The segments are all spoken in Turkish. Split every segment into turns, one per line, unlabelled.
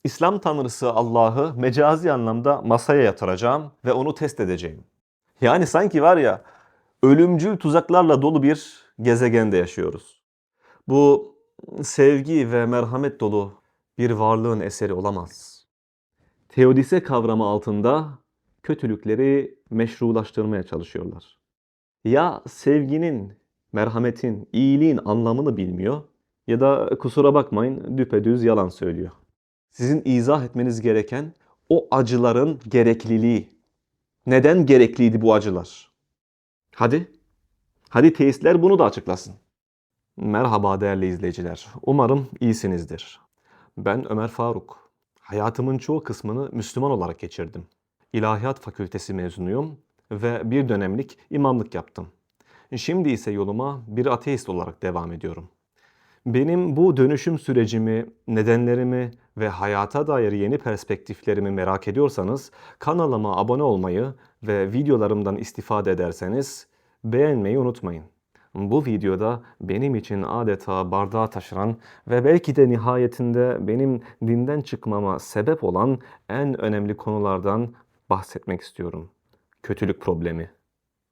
İslam tanrısı Allah'ı mecazi anlamda masaya yatıracağım ve onu test edeceğim. Yani sanki var ya, ölümcül tuzaklarla dolu bir gezegende yaşıyoruz. Bu sevgi ve merhamet dolu bir varlığın eseri olamaz. Teodise kavramı altında kötülükleri meşrulaştırmaya çalışıyorlar. Ya sevginin, merhametin, iyiliğin anlamını bilmiyor ya da kusura bakmayın düpedüz yalan söylüyor. Sizin izah etmeniz gereken o acıların gerekliliği. Neden gerekliydi bu acılar? Hadi teistler bunu da açıklasın. Merhaba değerli izleyiciler. Umarım iyisinizdir. Ben Ömer Faruk. Hayatımın çoğu kısmını Müslüman olarak geçirdim. İlahiyat Fakültesi mezunuyum ve bir dönemlik imamlık yaptım. Şimdi ise yoluma bir ateist olarak devam ediyorum. Benim bu dönüşüm sürecimi, nedenlerimi ve hayata dair yeni perspektiflerimi merak ediyorsanız kanalıma abone olmayı ve videolarımdan istifade ederseniz beğenmeyi unutmayın. Bu videoda benim için adeta bardağı taşıran ve belki de nihayetinde benim dinden çıkmama sebep olan en önemli konulardan bahsetmek istiyorum. Kötülük problemi.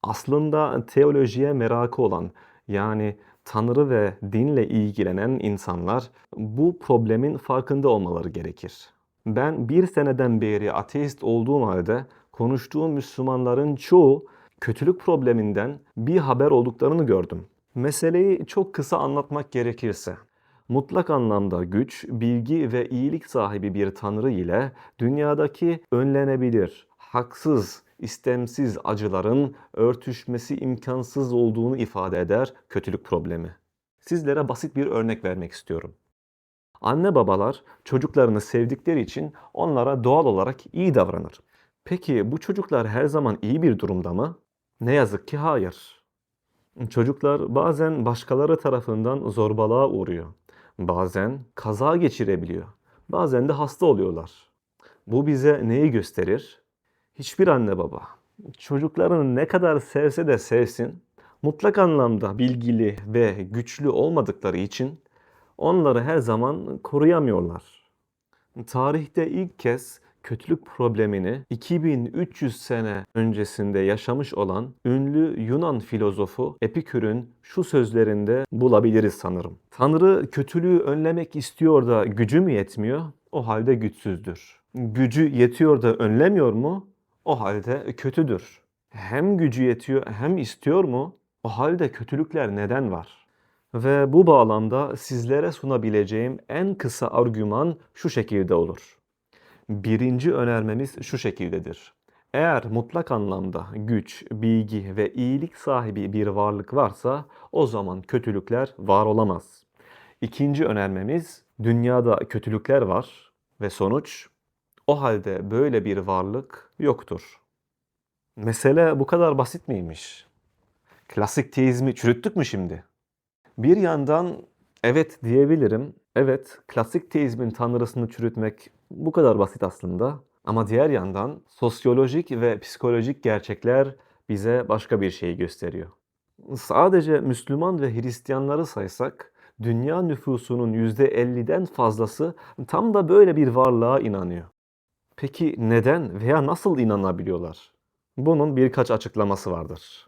Aslında teolojiye merakı olan, yani Tanrı ve dinle ilgilenen insanlar bu problemin farkında olmaları gerekir. Ben bir seneden beri ateist olduğum halde konuştuğum Müslümanların çoğu kötülük probleminden bir haber olduklarını gördüm. Meseleyi çok kısa anlatmak gerekirse, mutlak anlamda güç, bilgi ve iyilik sahibi bir Tanrı ile dünyadaki önlenebilir, haksız, istemsiz acıların örtüşmesi imkansız olduğunu ifade eder kötülük problemi. Sizlere basit bir örnek vermek istiyorum. Anne babalar çocuklarını sevdikleri için onlara doğal olarak iyi davranır. Peki bu çocuklar her zaman iyi bir durumda mı? Ne yazık ki hayır. Çocuklar bazen başkaları tarafından zorbalığa uğruyor. Bazen kaza geçirebiliyor. Bazen de hasta oluyorlar. Bu bize neyi gösterir? Hiçbir anne baba çocuklarını ne kadar sevse de sevsin, mutlak anlamda bilgili ve güçlü olmadıkları için onları her zaman koruyamıyorlar. Tarihte ilk kez kötülük problemini 2300 sene öncesinde yaşamış olan ünlü Yunan filozofu Epikür'ün şu sözlerinde bulabiliriz sanırım. Tanrı kötülüğü önlemek istiyor da gücü mü yetmiyor? O halde güçsüzdür. Gücü yetiyor da önlemiyor mu? O halde kötüdür. Hem gücü yetiyor hem istiyor mu? O halde kötülükler neden var? Ve bu bağlamda sizlere sunabileceğim en kısa argüman şu şekilde olur. Birinci önermemiz şu şekildedir. Eğer mutlak anlamda güç, bilgi ve iyilik sahibi bir varlık varsa o zaman kötülükler var olamaz. İkinci önermemiz dünyada kötülükler var ve sonuç o halde böyle bir varlık yoktur. Mesele bu kadar basit miymiş? Klasik teizmi çürüttük mü şimdi? Bir yandan evet diyebilirim. Evet, klasik teizmin tanrısını çürütmek bu kadar basit aslında. Ama diğer yandan sosyolojik ve psikolojik gerçekler bize başka bir şey gösteriyor. Sadece Müslüman ve Hristiyanları saysak, dünya nüfusunun %50'den fazlası tam da böyle bir varlığa inanıyor. Peki neden veya nasıl inanabiliyorlar? Bunun birkaç açıklaması vardır.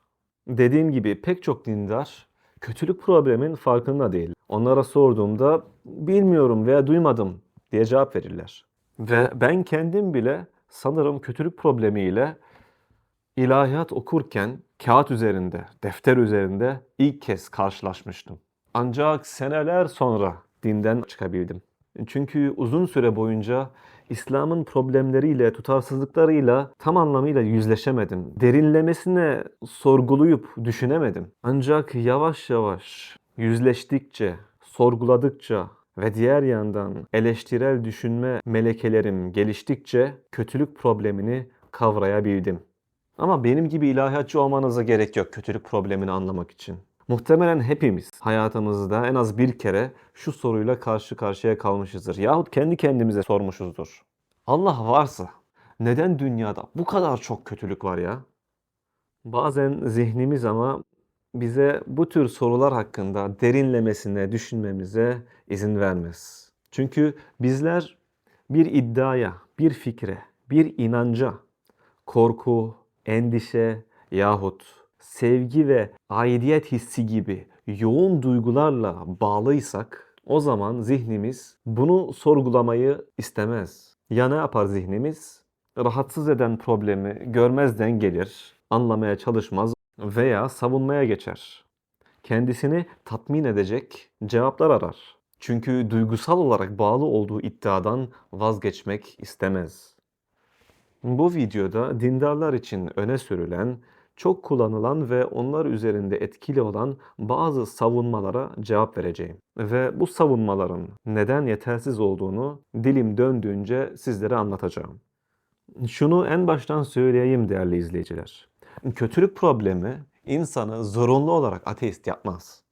Dediğim gibi pek çok dindar kötülük problemin farkında değil. Onlara sorduğumda bilmiyorum veya duymadım diye cevap verirler. Ve ben kendim bile sanırım kötülük problemiyle ilahiyat okurken kağıt üzerinde, defter üzerinde ilk kez karşılaşmıştım. Ancak seneler sonra dinden çıkabildim. Çünkü uzun süre boyunca İslam'ın problemleriyle, tutarsızlıklarıyla tam anlamıyla yüzleşemedim. Derinlemesine sorgulayıp düşünemedim. Ancak yavaş yavaş yüzleştikçe, sorguladıkça ve diğer yandan eleştirel düşünme melekelerim geliştikçe kötülük problemini kavrayabildim. Ama benim gibi ilahiyatçı olmanıza gerek yok kötülük problemini anlamak için. Muhtemelen hepimiz hayatımızda en az bir kere şu soruyla karşı karşıya kalmışızdır. Yahut kendi kendimize sormuşuzdur. Allah varsa neden dünyada bu kadar çok kötülük var ya? Bazen zihnimiz ama bize bu tür sorular hakkında derinlemesine düşünmemize izin vermez. Çünkü bizler Bir iddiaya, bir fikre, bir inanca, korku, endişe yahut sevgi ve aidiyet hissi gibi yoğun duygularla bağlıysak o zaman zihnimiz bunu sorgulamayı istemez. Ya ne yapar zihnimiz? Rahatsız eden problemi görmezden gelir, anlamaya çalışmaz veya savunmaya geçer. Kendisini tatmin edecek cevaplar arar. Çünkü duygusal olarak bağlı olduğu iddiadan vazgeçmek istemez. Bu videoda dindarlar için öne sürülen, çok kullanılan ve onlar üzerinde etkili olan bazı savunmalara cevap vereceğim. Ve bu savunmaların neden yetersiz olduğunu dilim döndüğünce sizlere anlatacağım. Şunu en baştan söyleyeyim değerli izleyiciler. Kötülük problemi insanı zorunlu olarak ateist yapmaz.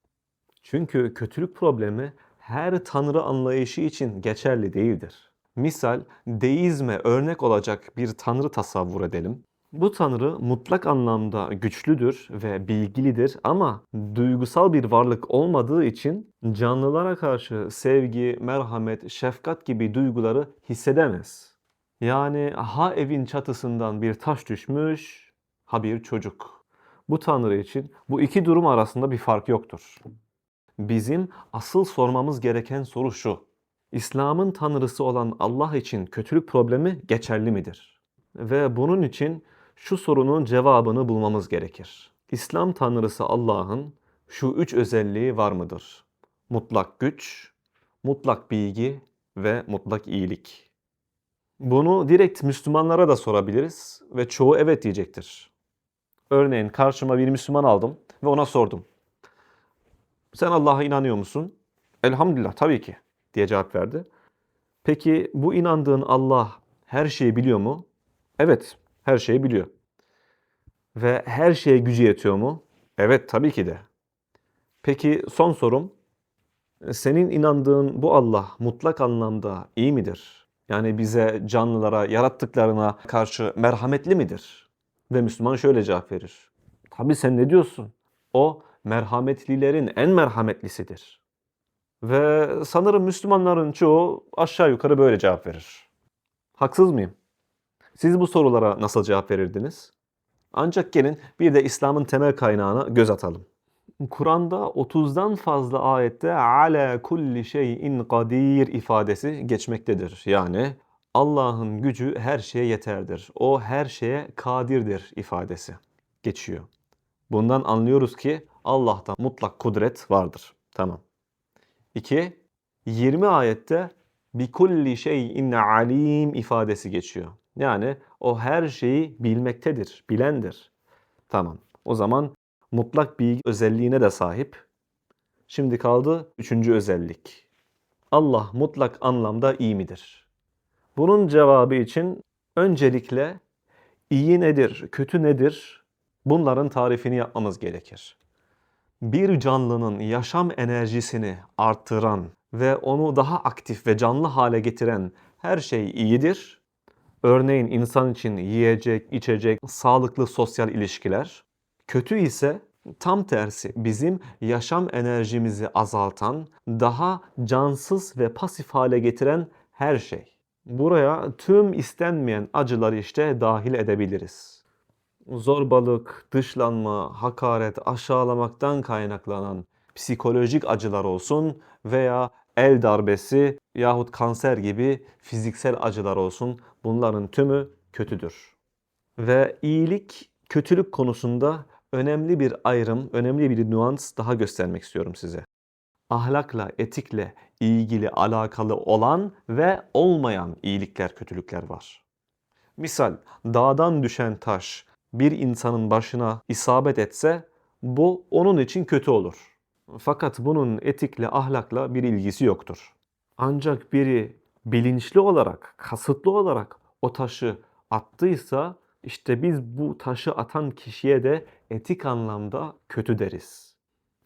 Çünkü kötülük problemi her tanrı anlayışı için geçerli değildir. Misal, deizme örnek olacak bir tanrı tasavvur edelim. Bu tanrı mutlak anlamda güçlüdür ve bilgilidir ama duygusal bir varlık olmadığı için canlılara karşı sevgi, merhamet, şefkat gibi duyguları hissedemez. Yani ha evin çatısından bir taş düşmüş, ha bir çocuk. Bu tanrı için bu iki durum arasında bir fark yoktur. Bizim asıl sormamız gereken soru şu: İslam'ın tanrısı olan Allah için kötülük problemi geçerli midir? Ve bunun için şu sorunun cevabını bulmamız gerekir. İslam tanrısı Allah'ın şu üç özelliği var mıdır? Mutlak güç, mutlak bilgi ve mutlak iyilik. Bunu direkt Müslümanlara da sorabiliriz ve çoğu evet diyecektir. Örneğin karşıma bir Müslüman aldım ve ona sordum. Sen Allah'a inanıyor musun? Elhamdülillah tabii ki diye cevap verdi. Peki bu inandığın Allah her şeyi biliyor mu? Evet, her şeyi biliyor. Ve her şeye gücü yetiyor mu? Evet, tabii ki de. Peki son sorum, senin inandığın bu Allah mutlak anlamda iyi midir? Yani bize, canlılara, yarattıklarına karşı merhametli midir? Ve Müslüman şöyle cevap verir. Tabii sen ne diyorsun? O merhametlilerin en merhametlisidir. Ve sanırım Müslümanların çoğu aşağı yukarı böyle cevap verir. Haksız mıyım? Siz bu sorulara nasıl cevap verirdiniz? Ancak gelin bir de İslam'ın temel kaynağına göz atalım. Kur'an'da 30'dan fazla ayette ala kulli şeyin kadir ifadesi geçmektedir. Yani Allah'ın gücü her şeye yeterdir. O her şeye kadirdir ifadesi geçiyor. Bundan anlıyoruz ki Allah'ta mutlak kudret vardır. Tamam. 2. 20 ayette bikulli şeyin alim ifadesi geçiyor. Yani o her şeyi bilmektedir, bilendir. Tamam. O zaman mutlak bilgi özelliğine de sahip. Şimdi kaldı üçüncü özellik. Allah mutlak anlamda iyi midir? Bunun cevabı için öncelikle iyi nedir, kötü nedir? Bunların tarifini yapmamız gerekir. Bir canlının yaşam enerjisini artıran ve onu daha aktif ve canlı hale getiren her şey iyidir. Örneğin insan için yiyecek, içecek, sağlıklı sosyal ilişkiler. Kötü ise tam tersi bizim yaşam enerjimizi azaltan, daha cansız ve pasif hale getiren her şey. Buraya tüm istenmeyen acıları işte dahil edebiliriz. Zorbalık, dışlanma, hakaret, aşağılamaktan kaynaklanan psikolojik acılar olsun veya el darbesi yahut kanser gibi fiziksel acılar olsun, bunların tümü kötüdür. Ve iyilik, kötülük konusunda önemli bir ayrım, önemli bir nüans daha göstermek istiyorum size. Ahlakla, etikle ilgili alakalı olan ve olmayan iyilikler, kötülükler var. Misal, dağdan düşen taş bir insanın başına isabet etse bu onun için kötü olur. Fakat bunun etikle, ahlakla bir ilgisi yoktur. Ancak biri bilinçli olarak, kasıtlı olarak o taşı attıysa işte biz bu taşı atan kişiye de etik anlamda kötü deriz.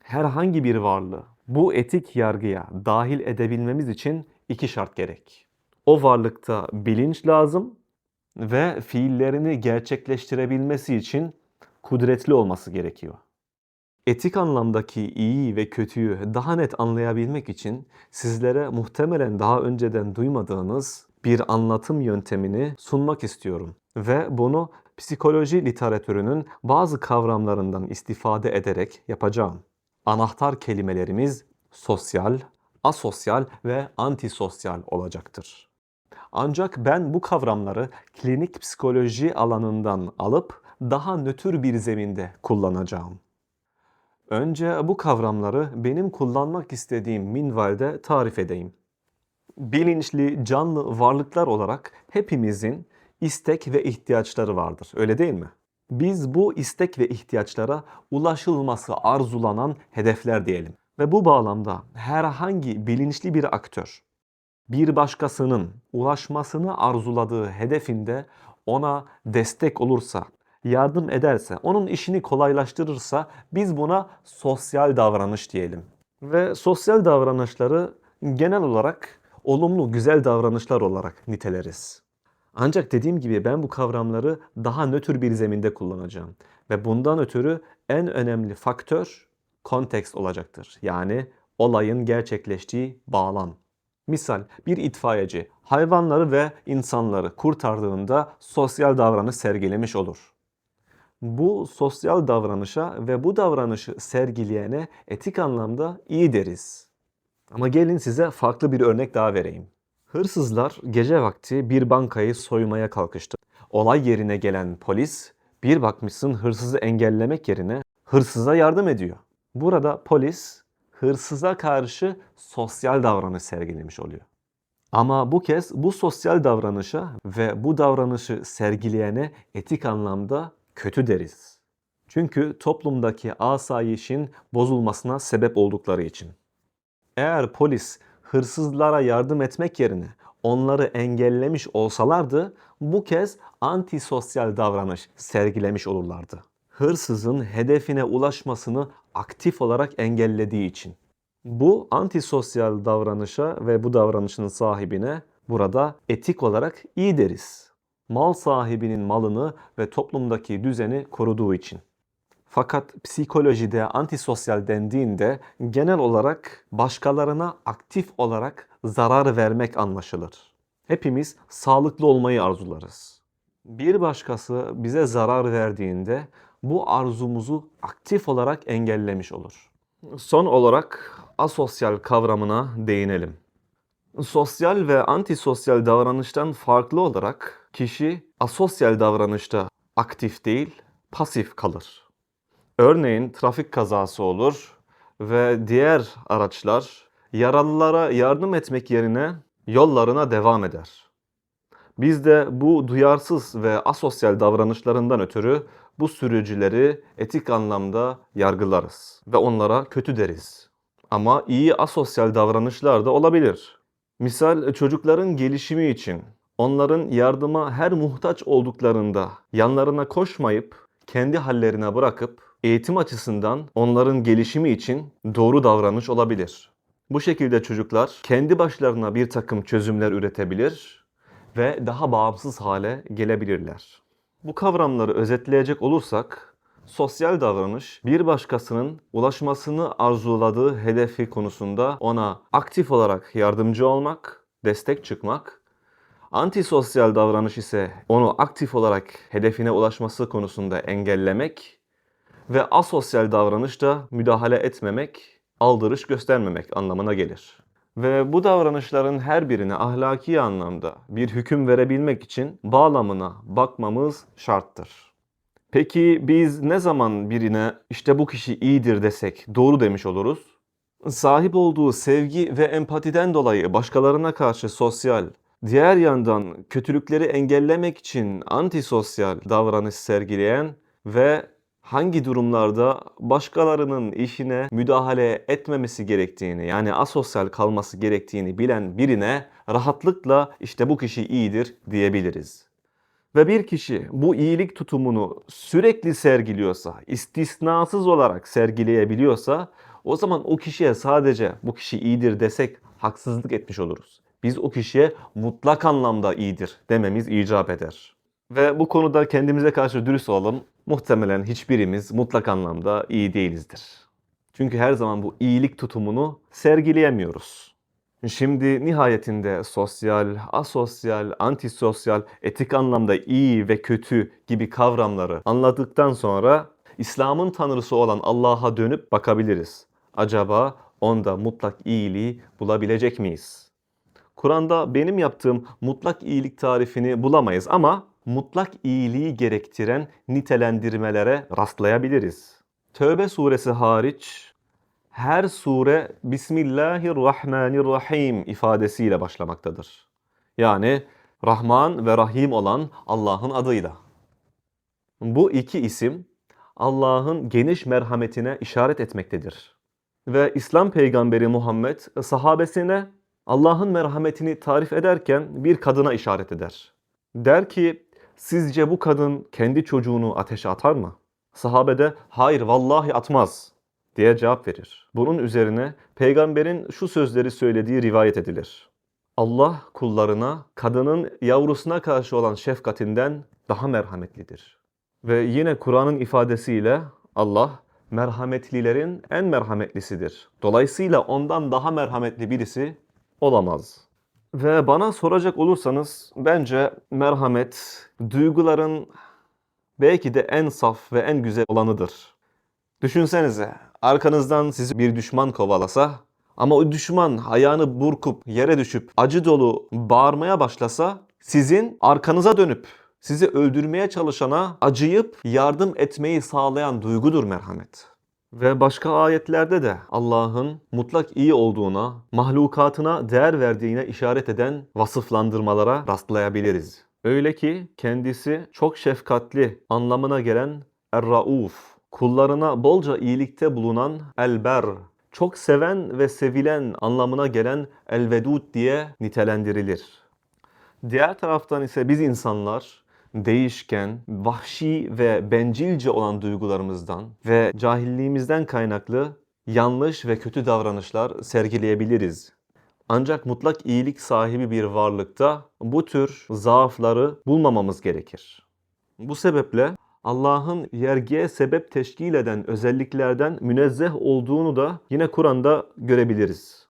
Herhangi bir varlığı bu etik yargıya dahil edebilmemiz için iki şart gerek. O varlıkta bilinç lazım ve fiillerini gerçekleştirebilmesi için kudretli olması gerekiyor. Etik anlamdaki iyi ve kötüyü daha net anlayabilmek için sizlere muhtemelen daha önceden duymadığınız bir anlatım yöntemini sunmak istiyorum. Ve bunu psikoloji literatürünün bazı kavramlarından istifade ederek yapacağım. Anahtar kelimelerimiz sosyal, asosyal ve antisosyal olacaktır. Ancak ben bu kavramları klinik psikoloji alanından alıp daha nötr bir zeminde kullanacağım. Önce bu kavramları benim kullanmak istediğim minvalde tarif edeyim. Bilinçli, canlı varlıklar olarak hepimizin istek ve ihtiyaçları vardır, öyle değil mi? Biz bu istek ve ihtiyaçlara ulaşılması arzulanan hedefler diyelim. Ve bu bağlamda herhangi bilinçli bir aktör, bir başkasının ulaşmasını arzuladığı hedefinde ona destek olursa, yardım ederse, onun işini kolaylaştırırsa biz buna sosyal davranış diyelim. Ve sosyal davranışları genel olarak olumlu, güzel davranışlar olarak niteleriz. Ancak dediğim gibi ben bu kavramları daha nötr bir zeminde kullanacağım. Ve bundan ötürü en önemli faktör kontekst olacaktır. Yani olayın gerçekleştiği bağlam. Misal bir itfaiyeci hayvanları ve insanları kurtardığında sosyal davranış sergilemiş olur. Bu sosyal davranışa ve bu davranışı sergileyene etik anlamda iyi deriz. Ama gelin size farklı bir örnek daha vereyim. Hırsızlar gece vakti bir bankayı soymaya kalkıştı. Olay yerine gelen polis bir bakmışsın hırsızı engellemek yerine hırsıza yardım ediyor. Burada polis hırsıza karşı sosyal davranış sergilemiş oluyor. Ama bu kez bu sosyal davranışa ve bu davranışı sergileyene etik anlamda kötü deriz. Çünkü toplumdaki asayişin bozulmasına sebep oldukları için. Eğer polis hırsızlara yardım etmek yerine onları engellemiş olsalardı bu kez antisosyal davranış sergilemiş olurlardı. Hırsızın hedefine ulaşmasını aktif olarak engellediği için. Bu antisosyal davranışa ve bu davranışın sahibine burada etik olarak iyi deriz. Mal sahibinin malını ve toplumdaki düzeni koruduğu için. Fakat psikolojide antisosyal dendiğinde genel olarak başkalarına aktif olarak zarar vermek anlaşılır. Hepimiz sağlıklı olmayı arzularız. Bir başkası bize zarar verdiğinde bu arzumuzu aktif olarak engellemiş olur. Son olarak asosyal kavramına değinelim. Sosyal ve antisosyal davranıştan farklı olarak kişi asosyal davranışta aktif değil, pasif kalır. Örneğin trafik kazası olur ve diğer araçlar yaralılara yardım etmek yerine yollarına devam eder. Biz de bu duyarsız ve asosyal davranışlarından ötürü bu sürücüleri etik anlamda yargılarız ve onlara kötü deriz. Ama iyi asosyal davranışlar da olabilir. Misal çocukların gelişimi için onların yardıma her muhtaç olduklarında yanlarına koşmayıp kendi hallerine bırakıp eğitim açısından onların gelişimi için doğru davranış olabilir. Bu şekilde çocuklar kendi başlarına bir takım çözümler üretebilir ve daha bağımsız hale gelebilirler. Bu kavramları özetleyecek olursak, sosyal davranış bir başkasının ulaşmasını arzuladığı hedefi konusunda ona aktif olarak yardımcı olmak, destek çıkmak. Antisosyal davranış ise onu aktif olarak hedefine ulaşması konusunda engellemek ve asosyal davranış da müdahale etmemek, aldırış göstermemek anlamına gelir. Ve bu davranışların her birine ahlaki anlamda bir hüküm verebilmek için bağlamına bakmamız şarttır. Peki biz ne zaman birine işte bu kişi iyidir desek doğru demiş oluruz? Sahip olduğu sevgi ve empatiden dolayı başkalarına karşı sosyal, diğer yandan kötülükleri engellemek için antisosyal davranış sergileyen ve hangi durumlarda başkalarının işine müdahale etmemesi gerektiğini, yani asosyal kalması gerektiğini bilen birine rahatlıkla işte bu kişi iyidir diyebiliriz. Ve bir kişi bu iyilik tutumunu sürekli sergiliyorsa, istisnasız olarak sergileyebiliyorsa o zaman o kişiye sadece bu kişi iyidir desek haksızlık etmiş oluruz. Biz o kişiye mutlak anlamda iyidir dememiz icap eder. Ve bu konuda kendimize karşı dürüst olalım. Muhtemelen hiçbirimiz mutlak anlamda iyi değilizdir. Çünkü her zaman bu iyilik tutumunu sergileyemiyoruz. Şimdi nihayetinde sosyal, asosyal, antisosyal, etik anlamda iyi ve kötü gibi kavramları anladıktan sonra İslam'ın tanrısı olan Allah'a dönüp bakabiliriz. Acaba onda mutlak iyiliği bulabilecek miyiz? Kur'an'da benim yaptığım mutlak iyilik tarifini bulamayız ama mutlak iyiliği gerektiren nitelendirmelere rastlayabiliriz. Tövbe suresi hariç her sure Bismillahirrahmanirrahim ifadesiyle başlamaktadır. Yani Rahman ve Rahim olan Allah'ın adıyla. Bu iki isim Allah'ın geniş merhametine işaret etmektedir. Ve İslam peygamberi Muhammed sahabesine Allah'ın merhametini tarif ederken bir kadına işaret eder. Der ki, sizce bu kadın kendi çocuğunu ateşe atar mı? Sahabe de hayır vallahi atmaz diye cevap verir. Bunun üzerine peygamberin şu sözleri söylediği rivayet edilir. Allah kullarına kadının yavrusuna karşı olan şefkatinden daha merhametlidir. Ve yine Kur'an'ın ifadesiyle Allah merhametlilerin en merhametlisidir. Dolayısıyla ondan daha merhametli birisi olamaz. Ve bana soracak olursanız bence merhamet duyguların belki de en saf ve en güzel olanıdır. Düşünsenize, arkanızdan sizi bir düşman kovalasa ama o düşman ayağını burkup yere düşüp acı dolu bağırmaya başlasa sizin arkanıza dönüp sizi öldürmeye çalışana acıyıp yardım etmeyi sağlayan duygudur merhamet. Ve başka ayetlerde de Allah'ın mutlak iyi olduğuna, mahlukatına değer verdiğine işaret eden vasıflandırmalara rastlayabiliriz. Öyle ki kendisi çok şefkatli anlamına gelen Er-Rauf, kullarına bolca iyilikte bulunan El-Ber, çok seven ve sevilen anlamına gelen El-Vedud diye nitelendirilir. Diğer taraftan ise biz insanlar değişken, vahşi ve bencilce olan duygularımızdan ve cahilliğimizden kaynaklı yanlış ve kötü davranışlar sergileyebiliriz. Ancak mutlak iyilik sahibi bir varlıkta bu tür zaafları bulmamamız gerekir. Bu sebeple Allah'ın yergiye sebep teşkil eden özelliklerden münezzeh olduğunu da yine Kur'an'da görebiliriz.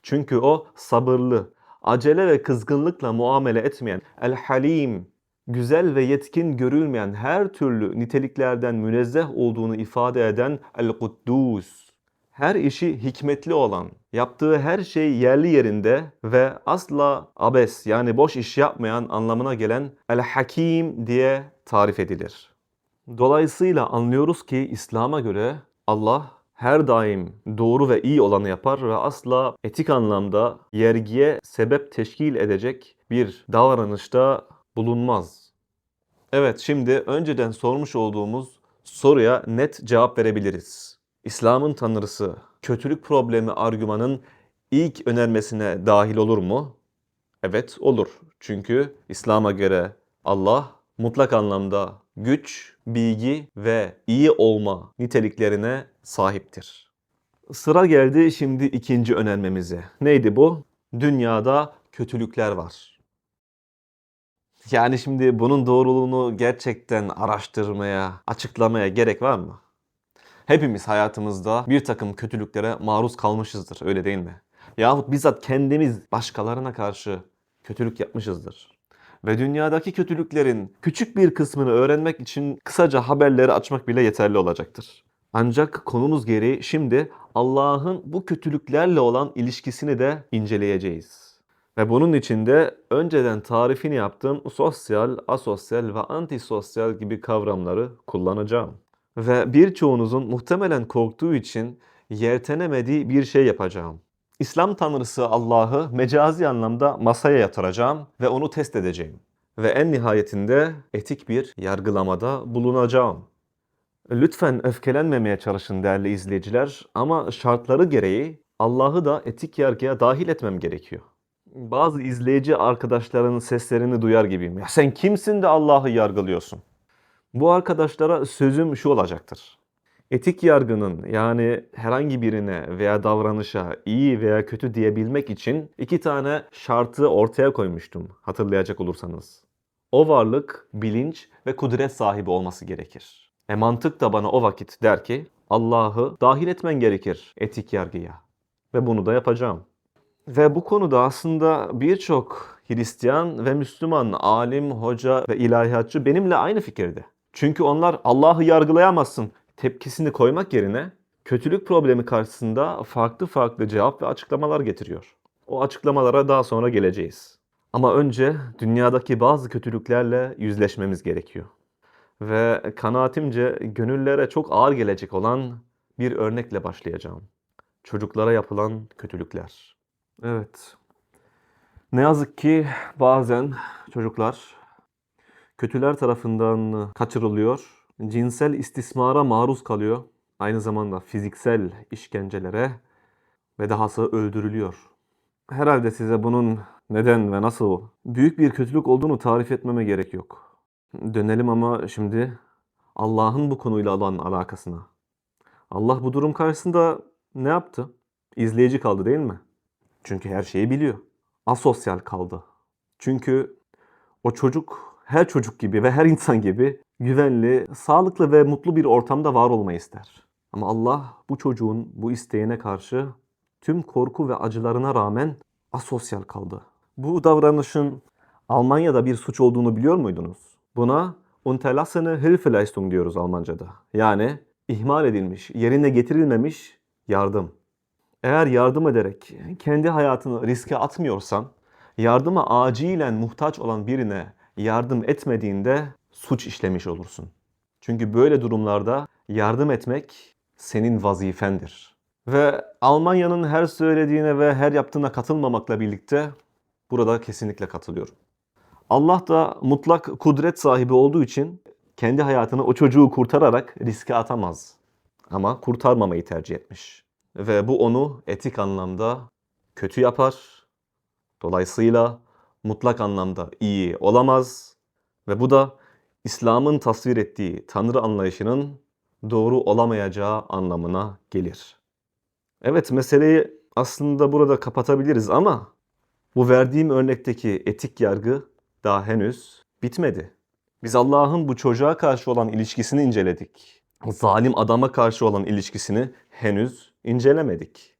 Çünkü o sabırlı, acele ve kızgınlıkla muamele etmeyen, el-halim, güzel ve yetkin görülmeyen her türlü niteliklerden münezzeh olduğunu ifade eden el-kuddus, her işi hikmetli olan, yaptığı her şey yerli yerinde ve asla abes yani boş iş yapmayan anlamına gelen el-hakim diye tarif edilir. Dolayısıyla anlıyoruz ki İslam'a göre Allah her daim doğru ve iyi olanı yapar ve asla etik anlamda yergiye sebep teşkil edecek bir davranışta bulunmaz. Evet, şimdi önceden sormuş olduğumuz soruya net cevap verebiliriz. İslam'ın tanrısı kötülük problemi argümanın ilk önermesine dahil olur mu? Evet, olur. Çünkü İslam'a göre Allah mutlak anlamda güç, bilgi ve iyi olma niteliklerine sahiptir. Sıra geldi şimdi ikinci önermemize. Neydi bu? Dünyada kötülükler var. Yani şimdi bunun doğruluğunu gerçekten araştırmaya, açıklamaya gerek var mı? Hepimiz hayatımızda bir takım kötülüklere maruz kalmışızdır, öyle değil mi? Yahut bizzat kendimiz başkalarına karşı kötülük yapmışızdır. Ve dünyadaki kötülüklerin küçük bir kısmını öğrenmek için kısaca haberleri açmak bile yeterli olacaktır. Ancak konumuz gereği şimdi Allah'ın bu kötülüklerle olan ilişkisini de inceleyeceğiz. Ve bunun için de önceden tarifini yaptığım sosyal, asosyal ve antisosyal gibi kavramları kullanacağım. Ve birçoğunuzun muhtemelen korktuğu için yeltenemediği bir şey yapacağım. İslam tanrısı Allah'ı mecazi anlamda masaya yatıracağım ve onu test edeceğim. Ve en nihayetinde etik bir yargılamada bulunacağım. Lütfen öfkelenmemeye çalışın değerli izleyiciler ama şartları gereği Allah'ı da etik yargıya dahil etmem gerekiyor. Bazı izleyici arkadaşların seslerini duyar gibiyim. Ya sen kimsin de Allah'ı yargılıyorsun? Bu arkadaşlara sözüm şu olacaktır. Etik yargının yani herhangi birine veya davranışa iyi veya kötü diyebilmek için iki tane şartı ortaya koymuştum hatırlayacak olursanız. O varlık bilinç ve kudret sahibi olması gerekir. Mantık da bana o vakit der ki Allah'ı dahil etmen gerekir etik yargıya. Ve bunu da yapacağım. Ve bu konuda aslında birçok Hristiyan ve Müslüman, alim, hoca ve ilahiyatçı benimle aynı fikirde. Çünkü onlar Allah'ı yargılayamazsın tepkisini koymak yerine kötülük problemi karşısında farklı farklı cevap ve açıklamalar getiriyor. O açıklamalara daha sonra geleceğiz. Ama önce dünyadaki bazı kötülüklerle yüzleşmemiz gerekiyor. Ve kanaatimce gönüllere çok ağır gelecek olan bir örnekle başlayacağım. Çocuklara yapılan kötülükler. Evet. Ne yazık ki bazen çocuklar kötüler tarafından kaçırılıyor, cinsel istismara maruz kalıyor, aynı zamanda fiziksel işkencelere ve dahası öldürülüyor. Herhalde size bunun neden ve nasıl büyük bir kötülük olduğunu tarif etmeme gerek yok. Dönelim ama şimdi Allah'ın bu konuyla olan alakasına. Allah bu durum karşısında ne yaptı? İzleyici kaldı değil mi? Çünkü her şeyi biliyor. Asosyal kaldı. Çünkü o çocuk her çocuk gibi ve her insan gibi güvenli, sağlıklı ve mutlu bir ortamda var olmayı ister. Ama Allah bu çocuğun bu isteğine karşı tüm korku ve acılarına rağmen asosyal kaldı. Bu davranışın Almanya'da bir suç olduğunu biliyor muydunuz? Buna Unterlassene Hilfeleistung diyoruz Almanca'da. Yani ihmal edilmiş, yerine getirilmemiş yardım. Eğer yardım ederek kendi hayatını riske atmıyorsan, yardıma acilen muhtaç olan birine yardım etmediğinde suç işlemiş olursun. Çünkü böyle durumlarda yardım etmek senin vazifendir. Ve Almanya'nın her söylediğine ve her yaptığına katılmamakla birlikte burada kesinlikle katılıyorum. Allah da mutlak kudret sahibi olduğu için kendi hayatını o çocuğu kurtararak riske atamaz. Ama kurtarmamayı tercih etmiş. Ve bu onu etik anlamda kötü yapar. Dolayısıyla mutlak anlamda iyi olamaz. Ve bu da İslam'ın tasvir ettiği Tanrı anlayışının doğru olamayacağı anlamına gelir. Evet, meseleyi aslında burada kapatabiliriz ama bu verdiğim örnekteki etik yargı daha henüz bitmedi. Biz Allah'ın bu çocuğa karşı olan ilişkisini inceledik. Zalim adama karşı olan ilişkisini henüz incelemedik.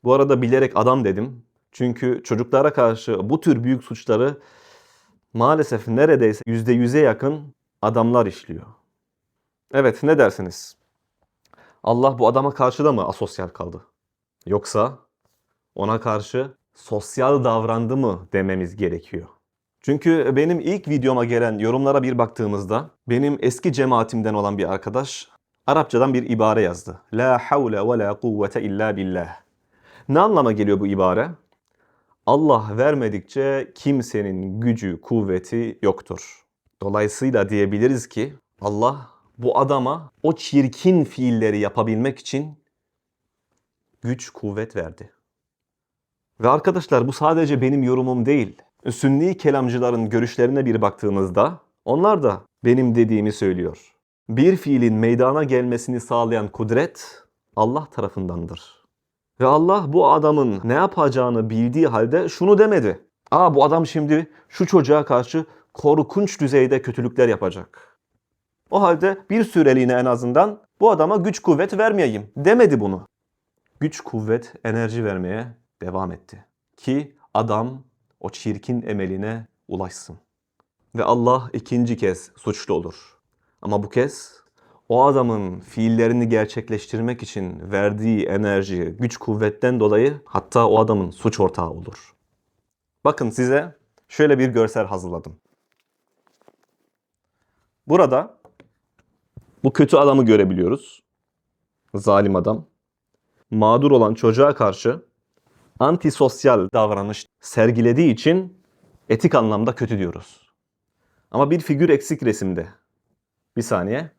Bu arada bilerek adam dedim. Çünkü çocuklara karşı bu tür büyük suçları maalesef neredeyse %100'e yakın adamlar işliyor. Evet, ne dersiniz? Allah bu adama karşı da mı asosyal kaldı? Yoksa ona karşı sosyal davrandı mı dememiz gerekiyor. Çünkü benim ilk videoma gelen yorumlara bir baktığımızda benim eski cemaatimden olan bir arkadaş Arapçadan bir ibare yazdı. La havle ve la kuvvete illa billah. Ne anlama geliyor bu ibare? Allah vermedikçe kimsenin gücü, kuvveti yoktur. Dolayısıyla diyebiliriz ki Allah bu adama o çirkin fiilleri yapabilmek için güç, kuvvet verdi. Ve arkadaşlar bu sadece benim yorumum değil. Sünni kelamcıların görüşlerine bir baktığımızda onlar da benim dediğimi söylüyor. Bir fiilin meydana gelmesini sağlayan kudret Allah tarafındandır. Ve Allah bu adamın ne yapacağını bildiği halde şunu demedi. Bu adam şimdi şu çocuğa karşı korkunç düzeyde kötülükler yapacak. O halde bir süreliğine en azından bu adama güç kuvvet vermeyeyim demedi bunu. Güç kuvvet enerji vermeye devam etti. Ki adam o çirkin emeline ulaşsın. Ve Allah ikinci kez suçlu olur. Ama bu kez o adamın fiillerini gerçekleştirmek için verdiği enerji, güç kuvvetten dolayı hatta o adamın suç ortağı olur. Bakın size şöyle bir görsel hazırladım. Burada bu kötü adamı görebiliyoruz. Zalim adam. Mağdur olan çocuğa karşı antisosyal davranış sergilediği için etik anlamda kötü diyoruz. Ama bir figür eksik resimde. Bir saniye.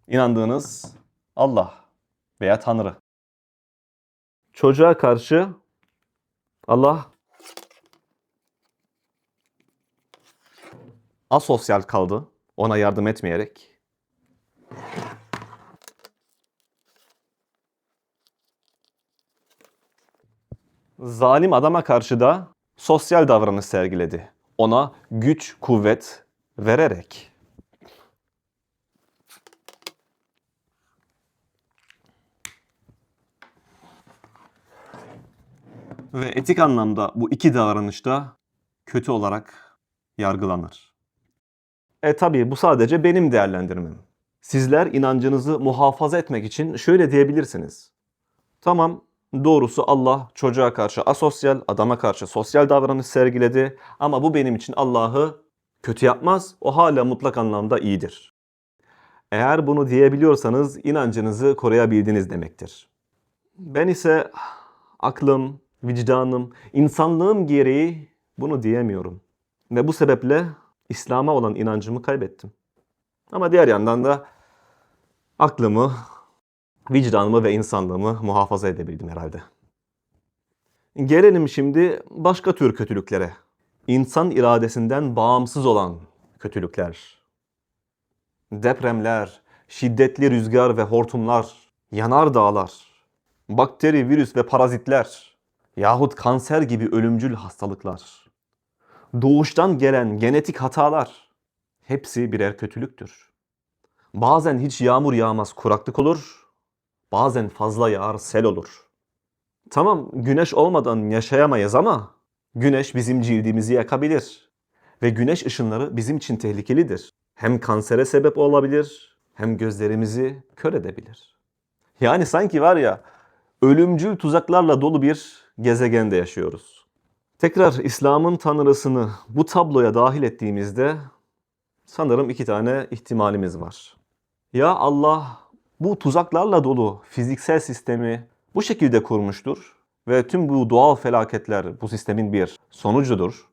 İnandığınız Allah veya Tanrı. Çocuğa karşı Allah asosyal kaldı ona yardım etmeyerek. Zalim adama karşı da sosyal davranış sergiledi. Ona güç, kuvvet vererek. Ve etik anlamda bu iki davranış da kötü olarak yargılanır. Tabii bu sadece benim değerlendirmem. Sizler inancınızı muhafaza etmek için şöyle diyebilirsiniz. Tamam, doğrusu Allah çocuğa karşı asosyal, adama karşı sosyal davranış sergiledi ama bu benim için Allah'ı kötü yapmaz, o hala mutlak anlamda iyidir. Eğer bunu diyebiliyorsanız inancınızı koruyabildiniz demektir. Ben ise aklım, vicdanım, insanlığım gereği bunu diyemiyorum. Ve bu sebeple İslam'a olan inancımı kaybettim. Ama diğer yandan da aklımı, vicdanımı ve insanlığımı muhafaza edebildim herhalde. Gelelim şimdi başka tür kötülüklere. İnsan iradesinden bağımsız olan kötülükler. Depremler, şiddetli rüzgar ve hortumlar, yanardağlar, bakteri, virüs ve parazitler yahut kanser gibi ölümcül hastalıklar, doğuştan gelen genetik hatalar hepsi birer kötülüktür. Bazen hiç yağmur yağmaz kuraklık olur, bazen fazla yağar sel olur. Tamam, güneş olmadan yaşayamayız ama güneş bizim cildimizi yakabilir ve güneş ışınları bizim için tehlikelidir. Hem kansere sebep olabilir, hem gözlerimizi kör edebilir. Yani sanki var ya, ölümcül tuzaklarla dolu bir gezegende yaşıyoruz. Tekrar İslam'ın tanrısını bu tabloya dahil ettiğimizde sanırım iki tane ihtimalimiz var. Ya Allah bu tuzaklarla dolu fiziksel sistemi bu şekilde kurmuştur ve tüm bu doğal felaketler bu sistemin bir sonucudur.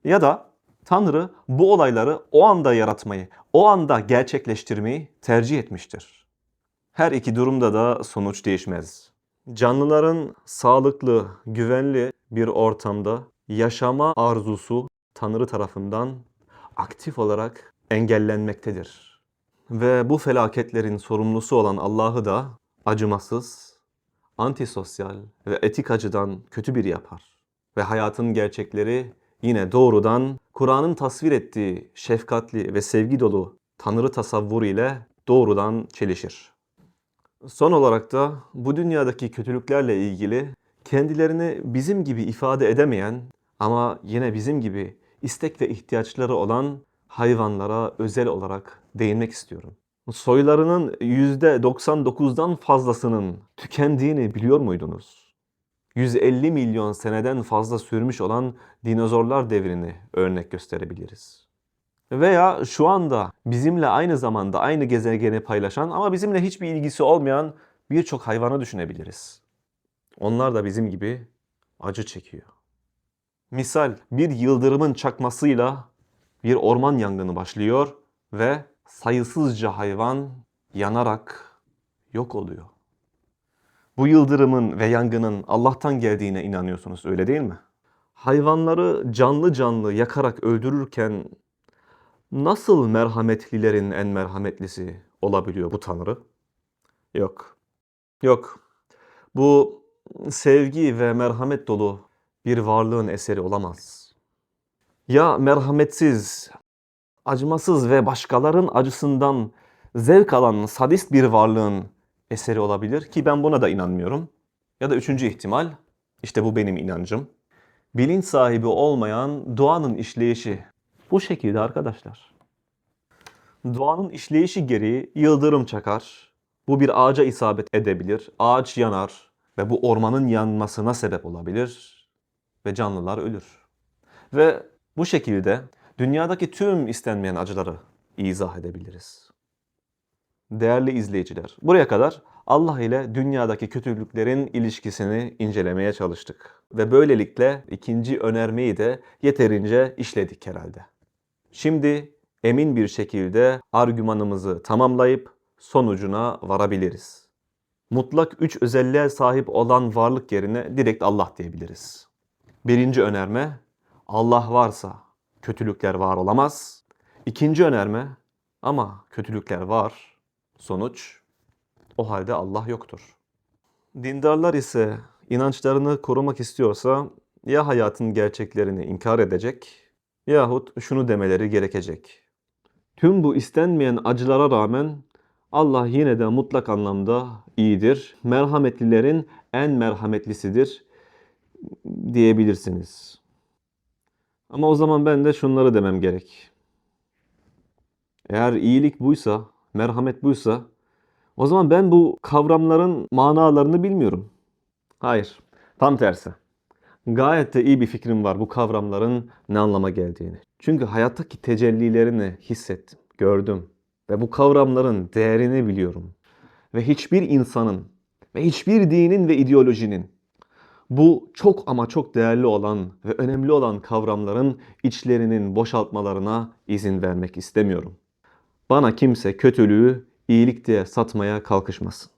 Ya da Tanrı bu olayları o anda yaratmayı, o anda gerçekleştirmeyi tercih etmiştir. Her iki durumda da sonuç değişmez. Canlıların sağlıklı, güvenli bir ortamda yaşama arzusu Tanrı tarafından aktif olarak engellenmektedir. Ve bu felaketlerin sorumlusu olan Allah'ı da acımasız, antisosyal ve etik açıdan kötü biri yapar. Ve hayatın gerçekleri yine doğrudan Kur'an'ın tasvir ettiği şefkatli ve sevgi dolu Tanrı tasavvuru ile doğrudan çelişir. Son olarak da bu dünyadaki kötülüklerle ilgili kendilerini bizim gibi ifade edemeyen ama yine bizim gibi istek ve ihtiyaçları olan hayvanlara özel olarak değinmek istiyorum. Soylarının %99'dan fazlasının tükendiğini biliyor muydunuz? 150 milyon seneden fazla sürmüş olan dinozorlar devrini örnek gösterebiliriz. Veya şu anda bizimle aynı zamanda aynı gezegeni paylaşan ama bizimle hiçbir ilgisi olmayan birçok hayvanı düşünebiliriz. Onlar da bizim gibi acı çekiyor. Misal bir yıldırımın çakmasıyla bir orman yangını başlıyor ve sayısızca hayvan yanarak yok oluyor. Bu yıldırımın ve yangının Allah'tan geldiğine inanıyorsunuz, öyle değil mi? Hayvanları canlı canlı yakarak öldürürken nasıl merhametlilerin en merhametlisi olabiliyor bu Tanrı? Yok. Yok. Bu sevgi ve merhamet dolu bir varlığın eseri olamaz. Ya merhametsiz, acımasız ve başkalarının acısından zevk alan sadist bir varlığın eseri olabilir ki ben buna da inanmıyorum. Ya da üçüncü ihtimal, işte bu benim inancım. Bilinç sahibi olmayan doğanın işleyişi. Bu şekilde arkadaşlar. Doğanın işleyişi gereği yıldırım çakar. Bu bir ağaca isabet edebilir. Ağaç yanar ve bu ormanın yanmasına sebep olabilir ve canlılar ölür. Ve bu şekilde dünyadaki tüm istenmeyen acıları izah edebiliriz. Değerli izleyiciler, buraya kadar Allah ile dünyadaki kötülüklerin ilişkisini incelemeye çalıştık. Ve böylelikle ikinci önermeyi de yeterince işledik herhalde. Şimdi emin bir şekilde argümanımızı tamamlayıp sonucuna varabiliriz. Mutlak üç özelliğe sahip olan varlık yerine direkt Allah diyebiliriz. Birinci önerme, Allah varsa kötülükler var olamaz. İkinci önerme, ama kötülükler var. Sonuç, o halde Allah yoktur. Dindarlar ise inançlarını korumak istiyorsa ya hayatın gerçeklerini inkar edecek yahut şunu demeleri gerekecek. Tüm bu istenmeyen acılara rağmen Allah yine de mutlak anlamda iyidir. Merhametlilerin en merhametlisidir. diyebilirsiniz. Ama o zaman ben de şunları demem gerek. Eğer iyilik buysa, merhamet buysa, o zaman ben bu kavramların manalarını bilmiyorum. Hayır, tam tersi. Gayet de iyi bir fikrim var bu kavramların ne anlama geldiğini. Çünkü hayattaki tecellilerini hissettim, gördüm ve bu kavramların değerini biliyorum. Ve hiçbir insanın ve hiçbir dinin ve ideolojinin bu çok ama çok değerli olan ve önemli olan kavramların içlerinin boşaltmalarına izin vermek istemiyorum. Bana kimse kötülüğü iyilik diye satmaya kalkışmasın.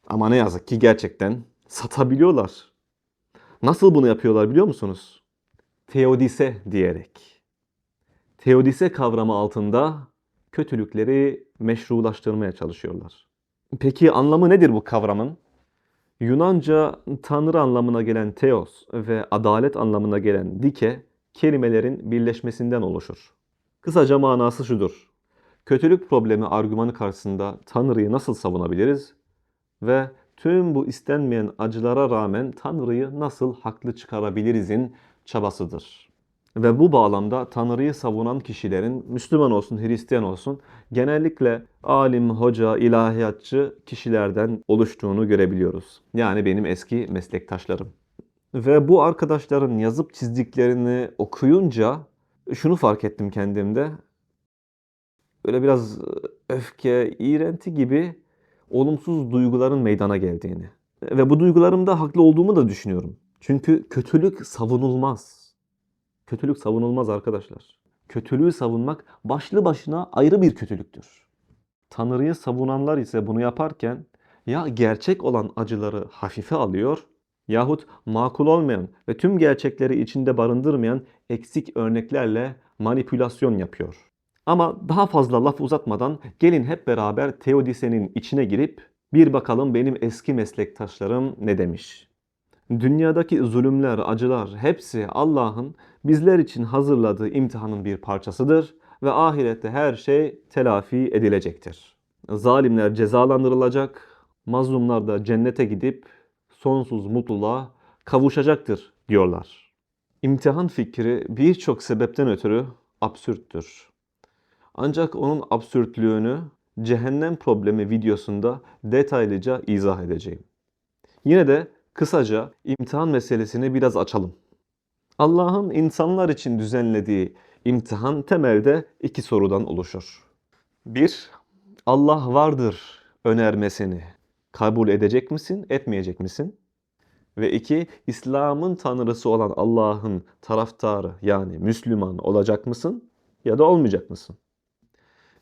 Ama ne yazık ki gerçekten satabiliyorlar. Nasıl bunu yapıyorlar biliyor musunuz? Teodise diyerek. Teodise kavramı altında kötülükleri meşrulaştırmaya çalışıyorlar. Peki anlamı nedir bu kavramın? Yunanca tanrı anlamına gelen theos ve adalet anlamına gelen dike kelimelerin birleşmesinden oluşur. Kısaca manası şudur. Kötülük problemi argümanı karşısında Tanrı'yı nasıl savunabiliriz ve tüm bu istenmeyen acılara rağmen Tanrı'yı nasıl haklı çıkarabilirizin çabasıdır. Ve bu bağlamda Tanrı'yı savunan kişilerin Müslüman olsun, Hristiyan olsun genellikle alim, hoca, ilahiyatçı kişilerden oluştuğunu görebiliyoruz. Yani benim eski meslektaşlarım. Ve bu arkadaşların yazıp çizdiklerini okuyunca şunu fark ettim kendimde. Böyle biraz öfke, iğrenti gibi olumsuz duyguların meydana geldiğini. Ve bu duygularımda haklı olduğumu da düşünüyorum. Çünkü kötülük savunulmaz. Kötülük savunulmaz arkadaşlar. Kötülüğü savunmak başlı başına ayrı bir kötülüktür. Tanrı'yı savunanlar ise bunu yaparken ya gerçek olan acıları hafife alıyor yahut makul olmayan ve tüm gerçekleri içinde barındırmayan eksik örneklerle manipülasyon yapıyor. Ama daha fazla laf uzatmadan gelin hep beraber Teodise'nin içine girip bir bakalım benim eski meslektaşlarım ne demiş. Dünyadaki zulümler, acılar hepsi Allah'ın bizler için hazırladığı imtihanın bir parçasıdır ve ahirette her şey telafi edilecektir. Zalimler cezalandırılacak, mazlumlar da cennete gidip sonsuz mutluluğa kavuşacaktır diyorlar. İmtihan fikri birçok sebepten ötürü absürttür. Ancak onun absürtlüğünü Cehennem Problemi videosunda detaylıca izah edeceğim. Yine de kısaca imtihan meselesini biraz açalım. Allah'ın insanlar için düzenlediği imtihan temelde iki sorudan oluşur. 1. Allah vardır önermesini kabul edecek misin, etmeyecek misin? Ve 2. İslam'ın tanrısı olan Allah'ın taraftarı yani Müslüman olacak mısın ya da olmayacak mısın?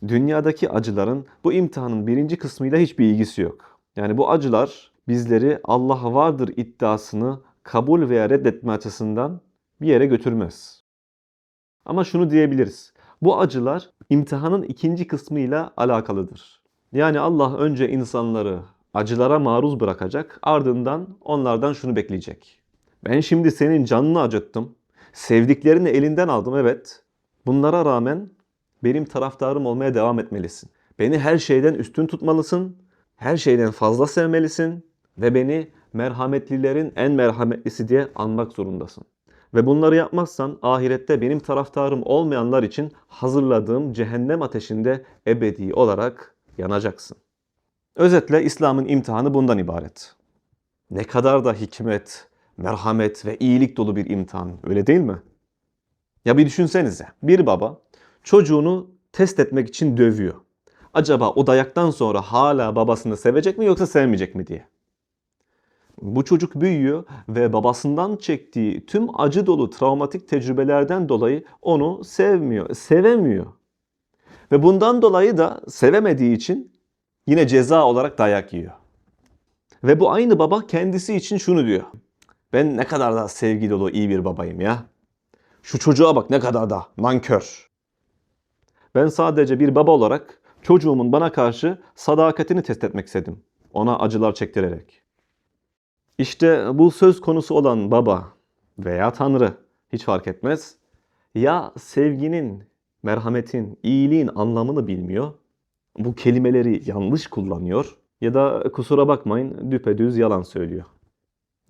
Dünyadaki acıların bu imtihanın birinci kısmıyla hiçbir ilgisi yok. Yani bu acılar bizleri Allah vardır iddiasını kabul veya reddetme açısından bir yere götürmez. Ama şunu diyebiliriz. Bu acılar imtihanın ikinci kısmıyla alakalıdır. Yani Allah önce insanları acılara maruz bırakacak, ardından onlardan şunu bekleyecek. Ben şimdi senin canını acıttım, sevdiklerini elinden aldım evet. Bunlara rağmen benim taraftarım olmaya devam etmelisin. Beni her şeyden üstün tutmalısın, her şeyden fazla sevmelisin ve beni merhametlilerin en merhametlisi diye anmak zorundasın. Ve bunları yapmazsan ahirette benim taraftarım olmayanlar için hazırladığım cehennem ateşinde ebedi olarak yanacaksın. Özetle İslam'ın imtihanı bundan ibaret. Ne kadar da hikmet, merhamet ve iyilik dolu bir imtihan, öyle değil mi? Ya bir düşünsenize, bir baba çocuğunu test etmek için dövüyor. Acaba o dayaktan sonra hala babasını sevecek mi yoksa sevmeyecek mi diye. Bu çocuk büyüyor ve babasından çektiği tüm acı dolu travmatik tecrübelerden dolayı onu sevmiyor, sevemiyor. Ve bundan dolayı da sevemediği için yine ceza olarak dayak yiyor. Ve bu aynı baba kendisi için şunu diyor. Ben ne kadar da sevgi dolu iyi bir babayım ya. Şu çocuğa bak ne kadar da nankör. Ben sadece bir baba olarak çocuğumun bana karşı sadakatini test etmek istedim. Ona acılar çektirerek. İşte bu söz konusu olan baba veya Tanrı hiç fark etmez. Ya sevginin, merhametin, iyiliğin anlamını bilmiyor. Bu kelimeleri yanlış kullanıyor ya da kusura bakmayın düpedüz yalan söylüyor.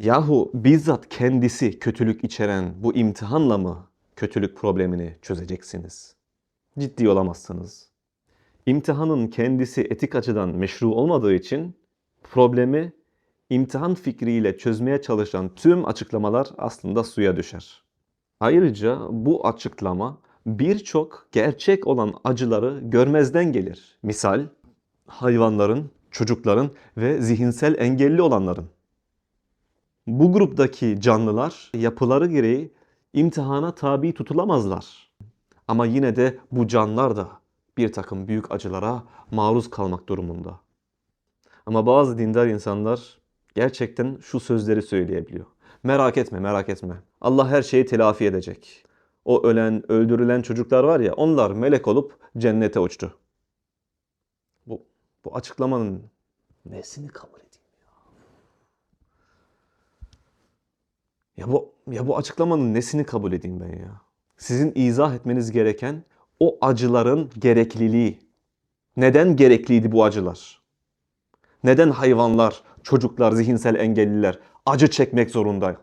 Yahu bizzat kendisi kötülük içeren bu imtihanla mı kötülük problemini çözeceksiniz? Ciddi olamazsınız. İmtihanın kendisi etik açıdan meşru olmadığı için problemi imtihan fikriyle çözmeye çalışan tüm açıklamalar aslında suya düşer. Ayrıca bu açıklama birçok gerçek olan acıları görmezden gelir. Misal hayvanların, çocukların ve zihinsel engelli olanların. Bu gruptaki canlılar yapıları gereği imtihana tabi tutulamazlar. Ama yine de bu canlılar da bir takım büyük acılara maruz kalmak durumunda. Ama bazı dindar insanlar gerçekten şu sözleri söyleyebiliyor. Merak etme, merak etme. Allah her şeyi telafi edecek. O ölen, öldürülen çocuklar var ya, onlar melek olup cennete uçtu. Bu açıklamanın nesini kabul edeyim ya? Bu açıklamanın nesini kabul edeyim ben ya? Sizin izah etmeniz gereken o acıların gerekliliği. Neden gerekliydi bu acılar? Neden hayvanlar, çocuklar, zihinsel engelliler acı çekmek zorunda?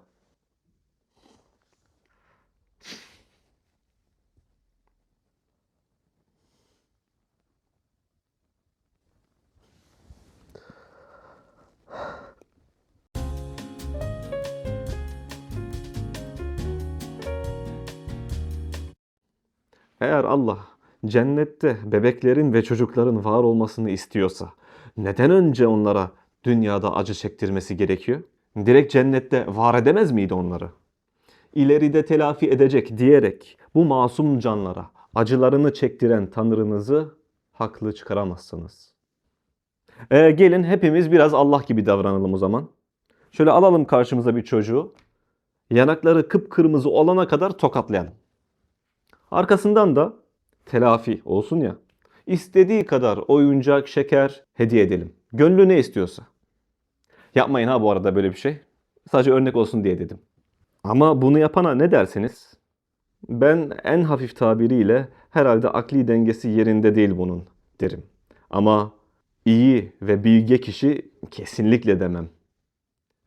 Eğer Allah cennette bebeklerin ve çocukların var olmasını istiyorsa neden önce onlara dünyada acı çektirmesi gerekiyor? Direkt cennette var edemez miydi onları? İleride telafi edecek diyerek bu masum canlara acılarını çektiren Tanrınızı haklı çıkaramazsınız. Gelin hepimiz biraz Allah gibi davranalım o zaman. Şöyle alalım karşımıza bir çocuğu. Yanakları kıpkırmızı olana kadar tokatlayalım. Arkasından da telafi olsun ya. İstediği kadar oyuncak, şeker hediye edelim. Gönlü ne istiyorsa. Yapmayın ha bu arada böyle bir şey. Sadece örnek olsun diye dedim. Ama bunu yapana ne dersiniz? Ben en hafif tabiriyle herhalde akli dengesi yerinde değil bunun derim. Ama iyi ve bilge kişi kesinlikle demem.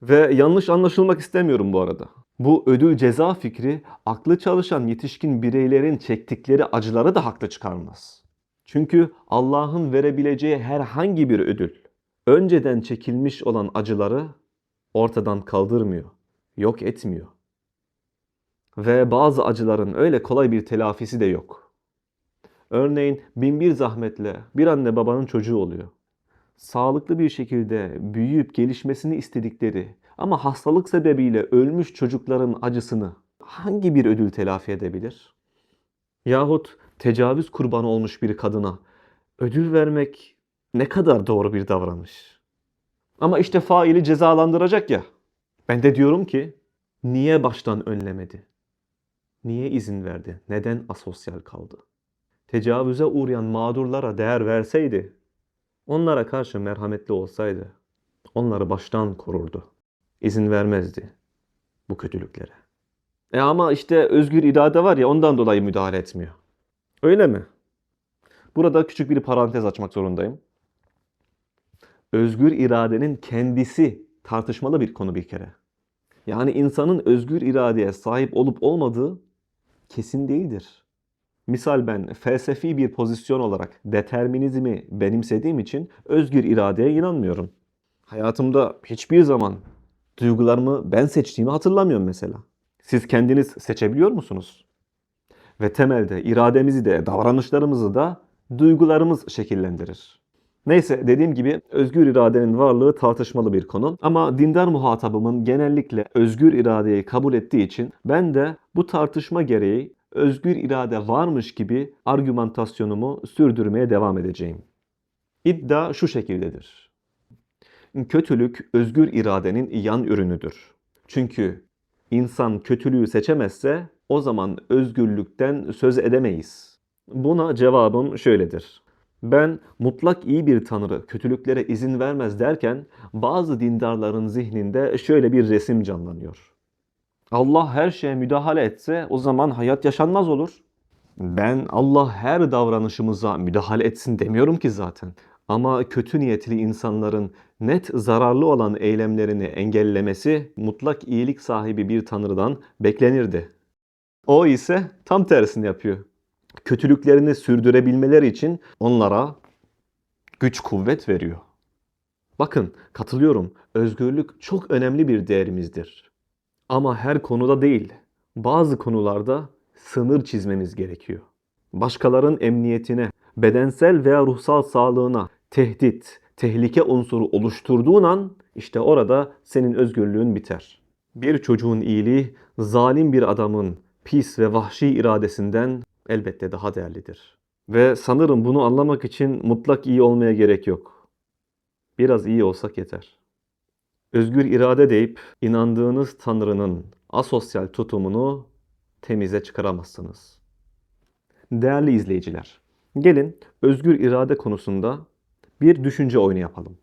Ve yanlış anlaşılmak istemiyorum bu arada. Bu ödül ceza fikri aklı çalışan yetişkin bireylerin çektikleri acıları da haklı çıkarmaz. Çünkü Allah'ın verebileceği herhangi bir ödül önceden çekilmiş olan acıları ortadan kaldırmıyor, yok etmiyor. Ve bazı acıların öyle kolay bir telafisi de yok. Örneğin binbir zahmetle bir anne babanın çocuğu oluyor. Sağlıklı bir şekilde büyüyüp gelişmesini istedikleri ama hastalık sebebiyle ölmüş çocukların acısını hangi bir ödül telafi edebilir? Yahut tecavüz kurbanı olmuş bir kadına ödül vermek ne kadar doğru bir davranış. Ama işte faili cezalandıracak ya. Ben de diyorum ki niye baştan önlemedi? Niye izin verdi? Neden asosyal kaldı? Tecavüze uğrayan mağdurlara değer verseydi, onlara karşı merhametli olsaydı, onları baştan korurdu. İzin vermezdi bu kötülüklere. Ama işte özgür irade var ya ondan dolayı müdahale etmiyor. Öyle mi? Burada küçük bir parantez açmak zorundayım. Özgür iradenin kendisi tartışmalı bir konu bir kere. Yani insanın özgür iradeye sahip olup olmadığı kesin değildir. Misal ben felsefi bir pozisyon olarak determinizmi benimsediğim için özgür iradeye inanmıyorum. Hayatımda hiçbir zaman duygularımı ben seçtiğimi hatırlamıyorum mesela. Siz kendiniz seçebiliyor musunuz? Ve temelde irademizi de davranışlarımızı da duygularımız şekillendirir. Neyse dediğim gibi özgür iradenin varlığı tartışmalı bir konu. Ama dindar muhatabımın genellikle özgür iradeyi kabul ettiği için ben de bu tartışma gereği özgür irade varmış gibi argümantasyonumu sürdürmeye devam edeceğim. İddia şu şekildedir. Kötülük özgür iradenin yan ürünüdür. Çünkü insan kötülüğü seçemezse o zaman özgürlükten söz edemeyiz. Buna cevabım şöyledir. Ben mutlak iyi bir tanrı kötülüklere izin vermez derken bazı dindarların zihninde şöyle bir resim canlanıyor. Allah her şeye müdahale etse o zaman hayat yaşanmaz olur. Ben Allah her davranışımıza müdahale etsin demiyorum ki zaten. Ama kötü niyetli insanların net zararlı olan eylemlerini engellemesi mutlak iyilik sahibi bir Tanrı'dan beklenirdi. O ise tam tersini yapıyor. Kötülüklerini sürdürebilmeleri için onlara güç kuvvet veriyor. Bakın, katılıyorum. Özgürlük çok önemli bir değerimizdir. Ama her konuda değil. Bazı konularda sınır çizmemiz gerekiyor. Başkalarının emniyetine, bedensel veya ruhsal sağlığına tehdit, tehlike unsuru oluşturduğun an işte orada senin özgürlüğün biter. Bir çocuğun iyiliği zalim bir adamın pis ve vahşi iradesinden elbette daha değerlidir. Ve sanırım bunu anlamak için mutlak iyi olmaya gerek yok. Biraz iyi olsak yeter. Özgür irade deyip inandığınız Tanrı'nın asosyal tutumunu temize çıkaramazsınız. Değerli izleyiciler, gelin özgür irade konusunda bir düşünce oyunu yapalım.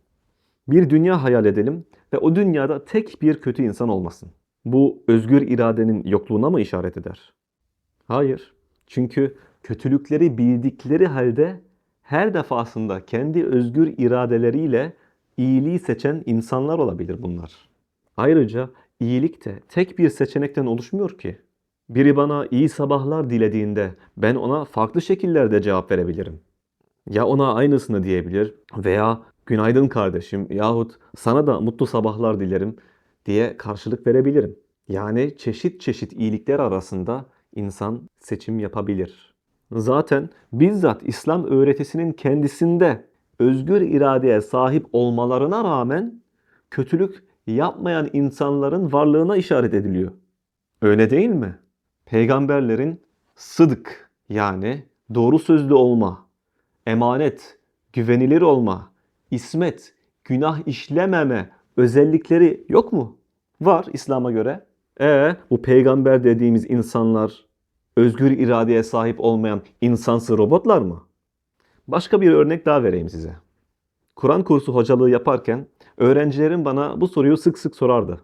Bir dünya hayal edelim ve o dünyada tek bir kötü insan olmasın. Bu özgür iradenin yokluğuna mı işaret eder? Hayır. Çünkü kötülükleri bildikleri halde her defasında kendi özgür iradeleriyle iyiliği seçen insanlar olabilir bunlar. Ayrıca iyilik de tek bir seçenekten oluşmuyor ki. Biri bana iyi sabahlar dilediğinde ben ona farklı şekillerde cevap verebilirim. Ya ona aynısını diyebilir veya günaydın kardeşim yahut sana da mutlu sabahlar dilerim diye karşılık verebilirim. Yani çeşit çeşit iyilikler arasında insan seçim yapabilir. Zaten bizzat İslam öğretisinin kendisinde özgür iradeye sahip olmalarına rağmen kötülük yapmayan insanların varlığına işaret ediliyor. Öyle değil mi? Peygamberlerin sıdık yani doğru sözlü olma, emanet, güvenilir olma, ismet, günah işlememe özellikleri yok mu? Var İslam'a göre. Bu peygamber dediğimiz insanlar özgür iradeye sahip olmayan insansı robotlar mı? Başka bir örnek daha vereyim size. Kur'an kursu hocalığı yaparken öğrencilerim bana bu soruyu sık sık sorardı.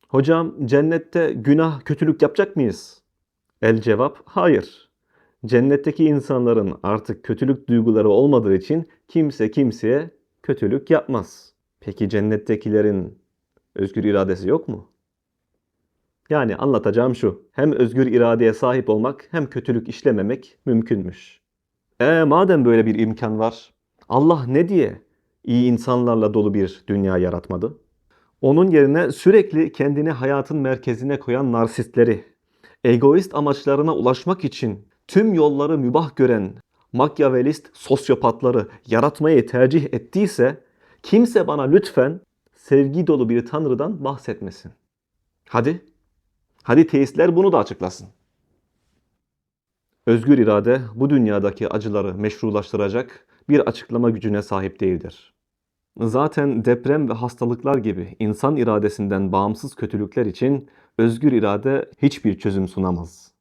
Hocam cennette günah, kötülük yapacak mıyız? El cevap hayır. Cennetteki insanların artık kötülük duyguları olmadığı için kimse kimseye kötülük yapmaz. Peki cennettekilerin özgür iradesi yok mu? Yani anlatacağım şu. Hem özgür iradeye sahip olmak hem kötülük işlememek mümkünmüş. Madem böyle bir imkan var, Allah ne diye iyi insanlarla dolu bir dünya yaratmadı? Onun yerine sürekli kendini hayatın merkezine koyan narsistleri, egoist amaçlarına ulaşmak için tüm yolları mübah gören makyavelist sosyopatları yaratmayı tercih ettiyse kimse bana lütfen sevgi dolu bir Tanrı'dan bahsetmesin. Hadi teistler bunu da açıklasın. Özgür irade bu dünyadaki acıları meşrulaştıracak bir açıklama gücüne sahip değildir. Zaten deprem ve hastalıklar gibi insan iradesinden bağımsız kötülükler için özgür irade hiçbir çözüm sunamaz.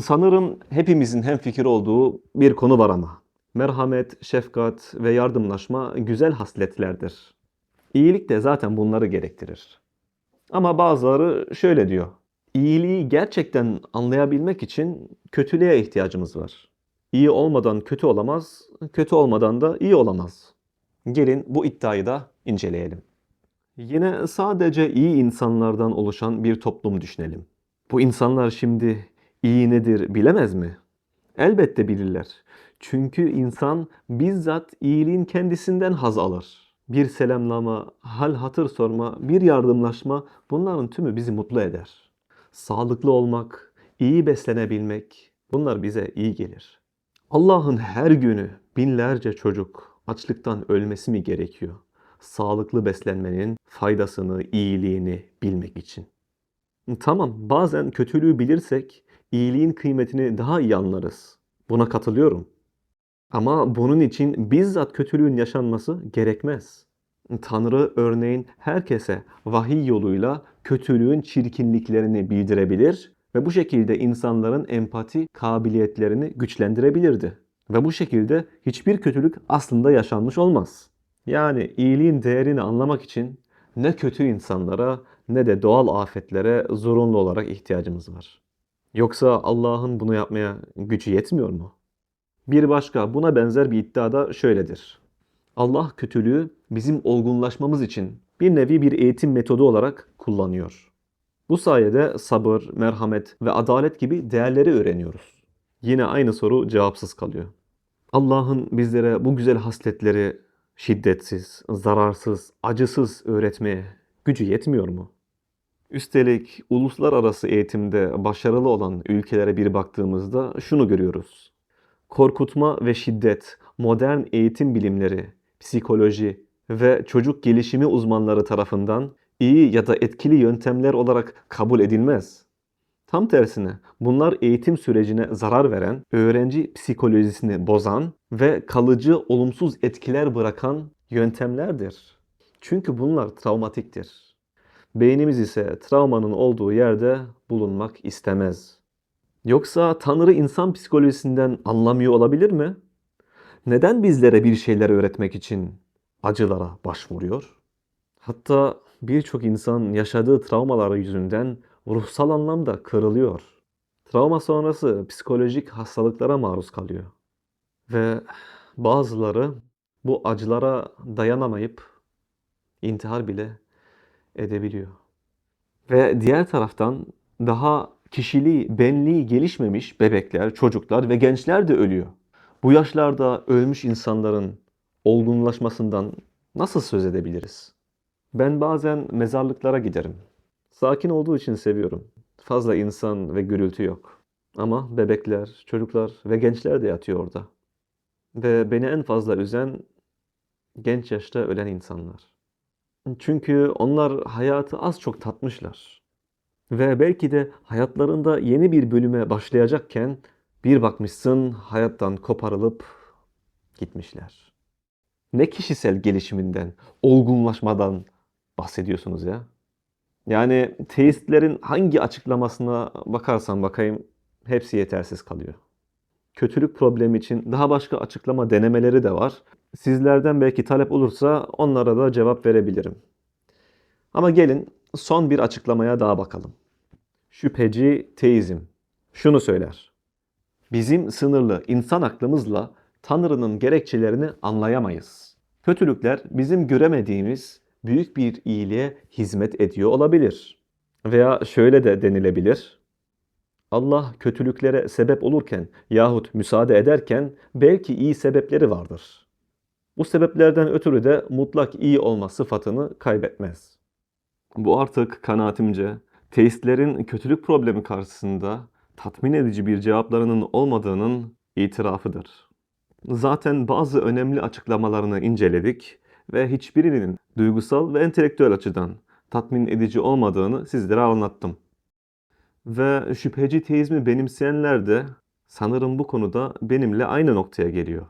Sanırım hepimizin hemfikir olduğu bir konu var ama. Merhamet, şefkat ve yardımlaşma güzel hasletlerdir. İyilik de zaten bunları gerektirir. Ama bazıları şöyle diyor. İyiliği gerçekten anlayabilmek için kötülüğe ihtiyacımız var. İyi olmadan kötü olamaz, kötü olmadan da iyi olamaz. Gelin bu iddiayı da inceleyelim. Yine sadece iyi insanlardan oluşan bir toplum düşünelim. Bu insanlar şimdi iyi nedir bilemez mi? Elbette bilirler. Çünkü insan bizzat iyiliğin kendisinden haz alır. Bir selamlama, hal hatır sorma, bir yardımlaşma bunların tümü bizi mutlu eder. Sağlıklı olmak, iyi beslenebilmek bunlar bize iyi gelir. Allah'ın her günü binlerce çocuk açlıktan ölmesi mi gerekiyor? Sağlıklı beslenmenin faydasını, iyiliğini bilmek için. Tamam, bazen kötülüğü bilirsek iyiliğin kıymetini daha iyi anlarız. Buna katılıyorum. Ama bunun için bizzat kötülüğün yaşanması gerekmez. Tanrı örneğin herkese vahiy yoluyla kötülüğün çirkinliklerini bildirebilir ve bu şekilde insanların empati kabiliyetlerini güçlendirebilirdi. Ve bu şekilde hiçbir kötülük aslında yaşanmış olmaz. Yani iyiliğin değerini anlamak için ne kötü insanlara ne de doğal afetlere zorunlu olarak ihtiyacımız var. Yoksa Allah'ın bunu yapmaya gücü yetmiyor mu? Bir başka buna benzer bir iddia da şöyledir. Allah kötülüğü bizim olgunlaşmamız için bir nevi bir eğitim metodu olarak kullanıyor. Bu sayede sabır, merhamet ve adalet gibi değerleri öğreniyoruz. Yine aynı soru cevapsız kalıyor. Allah'ın bizlere bu güzel hasletleri şiddetsiz, zararsız, acısız öğretmeye gücü yetmiyor mu? Üstelik uluslararası eğitimde başarılı olan ülkelere bir baktığımızda şunu görüyoruz. Korkutma ve şiddet, modern eğitim bilimleri, psikoloji ve çocuk gelişimi uzmanları tarafından iyi ya da etkili yöntemler olarak kabul edilmez. Tam tersine bunlar eğitim sürecine zarar veren, öğrenci psikolojisini bozan ve kalıcı olumsuz etkiler bırakan yöntemlerdir. Çünkü bunlar travmatiktir. Beynimiz ise travmanın olduğu yerde bulunmak istemez. Yoksa Tanrı insan psikolojisinden anlamıyor olabilir mi? Neden bizlere bir şeyler öğretmek için acılara başvuruyor? Hatta birçok insan yaşadığı travmalar yüzünden ruhsal anlamda kırılıyor. Travma sonrası psikolojik hastalıklara maruz kalıyor. Ve bazıları bu acılara dayanamayıp intihar bile edebiliyor. Ve diğer taraftan daha kişiliği, benliği gelişmemiş bebekler, çocuklar ve gençler de ölüyor. Bu yaşlarda ölmüş insanların olgunlaşmasından nasıl söz edebiliriz? Ben bazen mezarlıklara giderim. Sakin olduğu için seviyorum. Fazla insan ve gürültü yok. Ama bebekler, çocuklar ve gençler de yatıyor orada. Ve beni en fazla üzen genç yaşta ölen insanlar. Çünkü onlar hayatı az çok tatmışlar. Ve belki de hayatlarında yeni bir bölüme başlayacakken bir bakmışsın hayattan koparılıp gitmişler. Ne kişisel gelişiminden, olgunlaşmadan bahsediyorsunuz ya? Yani teistlerin hangi açıklamasına bakarsan bakayım hepsi yetersiz kalıyor. Kötülük problemi için daha başka açıklama denemeleri de var. Sizlerden belki talep olursa onlara da cevap verebilirim. Ama gelin son bir açıklamaya daha bakalım. Şüpheci teizm şunu söyler. Bizim sınırlı insan aklımızla Tanrı'nın gerekçelerini anlayamayız. Kötülükler bizim göremediğimiz büyük bir iyiliğe hizmet ediyor olabilir. Veya şöyle de denilebilir. Allah kötülüklere sebep olurken yahut müsaade ederken belki iyi sebepleri vardır. Bu sebeplerden ötürü de mutlak iyi olma sıfatını kaybetmez. Bu artık kanaatimce teistlerin kötülük problemi karşısında tatmin edici bir cevaplarının olmadığının itirafıdır. Zaten bazı önemli açıklamalarını inceledik ve hiçbirinin duygusal ve entelektüel açıdan tatmin edici olmadığını sizlere anlattım. Ve şüpheci teizmi benimseyenler de sanırım bu konuda benimle aynı noktaya geliyor.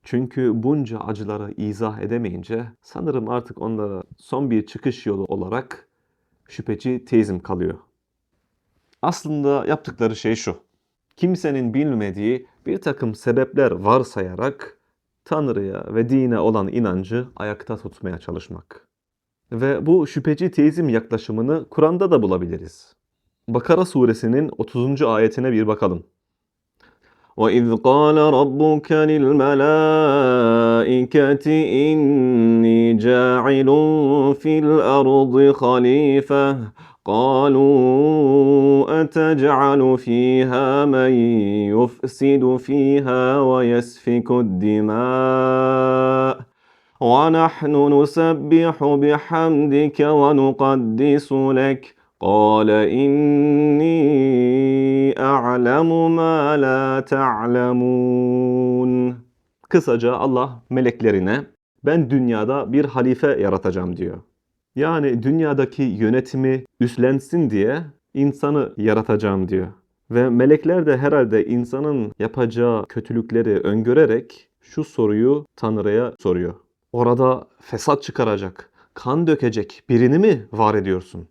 Çünkü bunca acıları izah edemeyince sanırım artık onlara son bir çıkış yolu olarak şüpheci teizm kalıyor. Aslında yaptıkları şey şu. Kimsenin bilmediği bir takım sebepler varsayarak Tanrı'ya ve dine olan inancı ayakta tutmaya çalışmak. Ve bu şüpheci teizm yaklaşımını Kur'an'da da bulabiliriz. Bakara suresinin 30. ayetine bir bakalım. وَإِذْ قَالَ رَبُّكَ لِلْمَلَائِكَةِ إِنِّي جَاعِلٌ فِي الْأَرْضِ خَلِيفَةً قَالُوا أَتَجْعَلُ فِيهَا مَن يُفْسِدُ فِيهَا وَيَسْفِكُ الدِّمَاءَ وَنَحْنُ نُسَبِّحُ بِحَمْدِكَ وَنُقَدِّسُ لَكَ قَالَ إِنِّي أَعْلَمُ مَا لَا تَعْلَمُونَ. Kısaca Allah meleklerine ben dünyada bir halife yaratacağım diyor. Yani dünyadaki yönetimi üstlensin diye insanı yaratacağım diyor. Ve melekler de herhalde insanın yapacağı kötülükleri öngörerek şu soruyu Tanrı'ya soruyor. Orada fesat çıkaracak, kan dökecek birini mi var ediyorsun?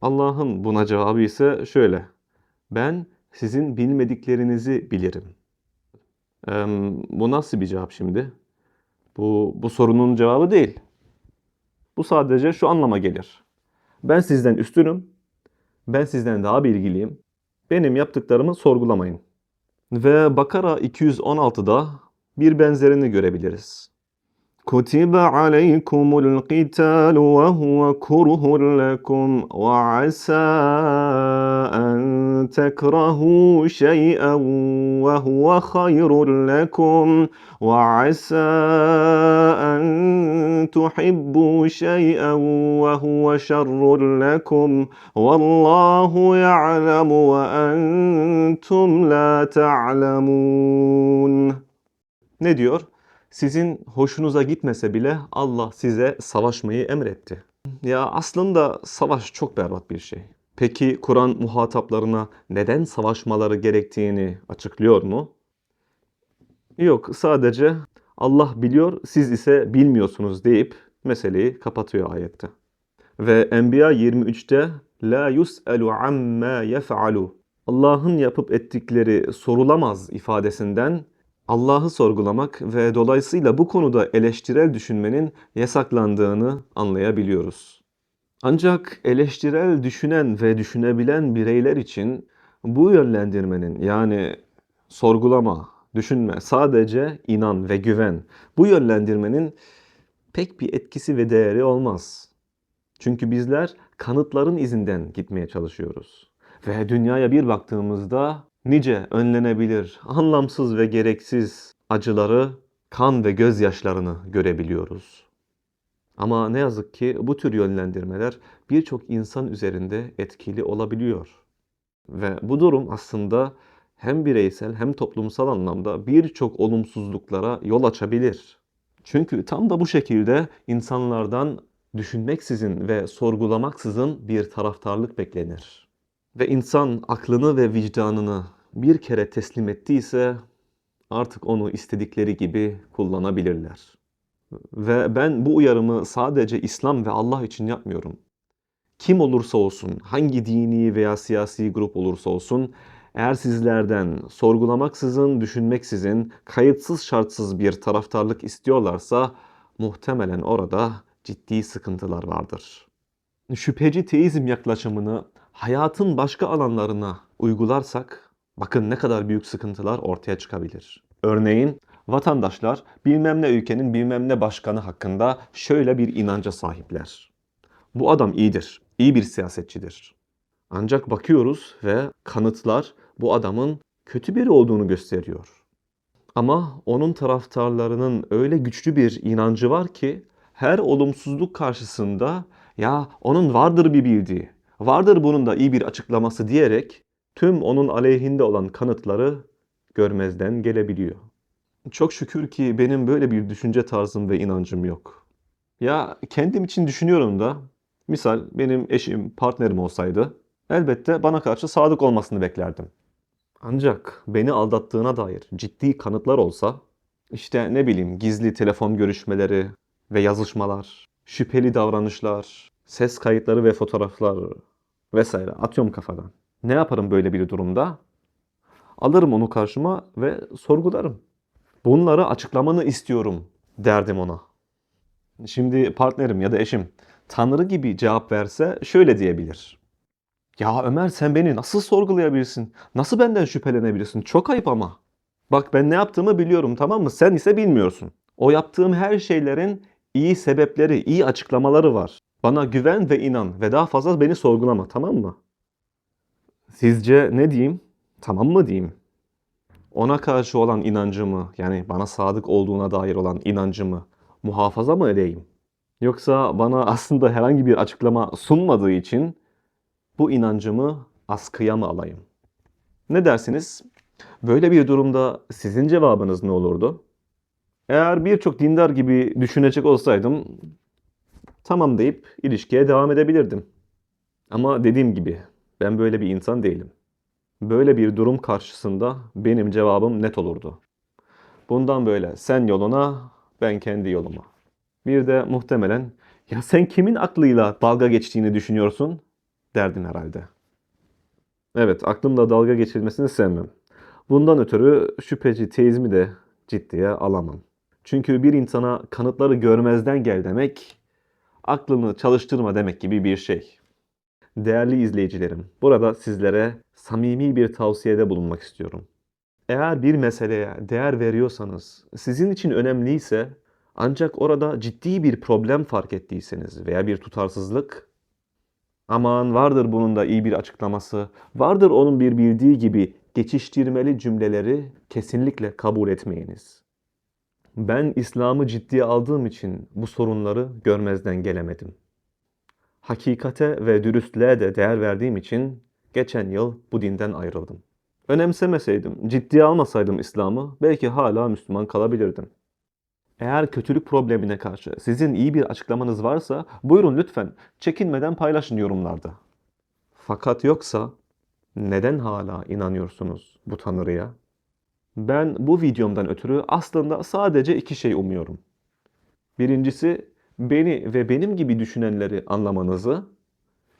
Allah'ın buna cevabı ise şöyle. Ben sizin bilmediklerinizi bilirim. Bu nasıl bir cevap şimdi? Bu sorunun cevabı değil. Bu sadece şu anlama gelir. Ben sizden üstünüm. Ben sizden daha bilgiliyim. Benim yaptıklarımı sorgulamayın. Ve Bakara 216'da bir benzerini görebiliriz. كُتِبَ عَلَيْكُمُ الْقِتَالُ وَهُوَ كُرْهٌ لَكُمْ وَعَسَىٰ أَن تَكْرَهُوا شَيْئًا وَهُوَ خَيْرٌ لَكُمْ وَعَسَىٰ أَن تُحِبُّوا شَيْئًا وَهُوَ شَرٌّ لَكُمْ وَاللّٰهُ يَعْلَمُ وَأَنتُمْ لَا تَعْلَمُونَ. Ne diyor? Sizin hoşunuza gitmese bile Allah size savaşmayı emretti. Ya aslında savaş çok berbat bir şey. Peki Kur'an muhataplarına neden savaşmaları gerektiğini açıklıyor mu? Yok, sadece Allah biliyor, siz ise bilmiyorsunuz deyip meseleyi kapatıyor ayette. Ve Enbiya 23'te la yus'elu amma yef'alu. Allah'ın yapıp ettikleri sorulamaz ifadesinden Allah'ı sorgulamak ve dolayısıyla bu konuda eleştirel düşünmenin yasaklandığını anlayabiliyoruz. Ancak eleştirel düşünen ve düşünebilen bireyler için bu yönlendirmenin, yani sorgulama, düşünme, sadece inan ve güven, bu yönlendirmenin pek bir etkisi ve değeri olmaz. Çünkü bizler kanıtların izinden gitmeye çalışıyoruz. Ve dünyaya bir baktığımızda nice önlenebilir, anlamsız ve gereksiz acıları, kan ve gözyaşlarını görebiliyoruz. Ama ne yazık ki bu tür yönlendirmeler birçok insan üzerinde etkili olabiliyor. Ve bu durum aslında hem bireysel hem toplumsal anlamda birçok olumsuzluklara yol açabilir. Çünkü tam da bu şekilde insanlardan düşünmeksizin ve sorgulamaksızın bir taraftarlık beklenir. Ve insan aklını ve vicdanını bir kere teslim ettiyse artık onu istedikleri gibi kullanabilirler. Ve ben bu uyarımı sadece İslam ve Allah için yapmıyorum. Kim olursa olsun, hangi dini veya siyasi grup olursa olsun, eğer sizlerden sorgulamaksızın, düşünmeksizin, kayıtsız şartsız bir taraftarlık istiyorlarsa muhtemelen orada ciddi sıkıntılar vardır. Şüpheci teizm yaklaşımını hayatın başka alanlarına uygularsak, bakın ne kadar büyük sıkıntılar ortaya çıkabilir. Örneğin vatandaşlar bilmem ne ülkenin bilmem ne başkanı hakkında şöyle bir inanca sahipler. Bu adam iyidir, iyi bir siyasetçidir. Ancak bakıyoruz ve kanıtlar bu adamın kötü biri olduğunu gösteriyor. Ama onun taraftarlarının öyle güçlü bir inancı var ki her olumsuzluk karşısında ya onun vardır bir bildiği, vardır bunun da iyi bir açıklaması diyerek tüm onun aleyhinde olan kanıtları görmezden gelebiliyor. Çok şükür ki benim böyle bir düşünce tarzım ve inancım yok. Ya kendim için düşünüyorum da, misal benim eşim, partnerim olsaydı elbette bana karşı sadık olmasını beklerdim. Ancak beni aldattığına dair ciddi kanıtlar olsa, işte ne bileyim gizli telefon görüşmeleri ve yazışmalar, şüpheli davranışlar, ses kayıtları ve fotoğraflar vesaire atıyorum kafadan. Ne yaparım böyle bir durumda? Alırım onu karşıma ve sorgularım. Bunları açıklamanı istiyorum derdim ona. Şimdi partnerim ya da eşim Tanrı gibi cevap verse şöyle diyebilir. Ya Ömer sen beni nasıl sorgulayabilirsin? Nasıl benden şüphelenebilirsin? Çok ayıp ama. Bak ben ne yaptığımı biliyorum, tamam mı? Sen ise bilmiyorsun. O yaptığım her şeylerin iyi sebepleri, iyi açıklamaları var. Bana güven ve inan ve daha fazla beni sorgulama, tamam mı? Sizce ne diyeyim? Tamam mı diyeyim? Ona karşı olan inancımı, yani bana sadık olduğuna dair olan inancımı muhafaza mı edeyim? Yoksa bana aslında herhangi bir açıklama sunmadığı için bu inancımı askıya mı alayım? Ne dersiniz? Böyle bir durumda sizin cevabınız ne olurdu? Eğer birçok dindar gibi düşünecek olsaydım, tamam deyip ilişkiye devam edebilirdim. Ama dediğim gibi ben böyle bir insan değilim. Böyle bir durum karşısında benim cevabım net olurdu. Bundan böyle sen yoluna, ben kendi yoluma. Bir de muhtemelen ya sen kimin aklıyla dalga geçtiğini düşünüyorsun derdim herhalde. Evet, aklımla dalga geçilmesini sevmem. Bundan ötürü şüpheci teizmi de ciddiye alamam. Çünkü bir insana kanıtları görmezden gel demek, aklını çalıştırma demek gibi bir şey. Değerli izleyicilerim, burada sizlere samimi bir tavsiyede bulunmak istiyorum. Eğer bir meseleye değer veriyorsanız, sizin için önemliyse Ancak orada ciddi bir problem fark ettiyseniz veya bir tutarsızlık, aman vardır bunun da iyi bir açıklaması, vardır onun bir bildiği gibi geçiştirmeli cümleleri kesinlikle kabul etmeyiniz. Ben İslam'ı ciddiye aldığım için bu sorunları görmezden gelemedim. Hakikate ve dürüstlüğe de değer verdiğim için geçen yıl bu dinden ayrıldım. Önemsemeseydim, ciddiye almasaydım İslam'ı belki hala Müslüman kalabilirdim. Eğer kötülük problemine karşı sizin iyi bir açıklamanız varsa buyurun lütfen çekinmeden paylaşın yorumlarda. Fakat yoksa neden hala inanıyorsunuz bu Tanrı'ya? Ben bu videomdan ötürü aslında sadece iki şey umuyorum. Birincisi beni ve benim gibi düşünenleri anlamanızı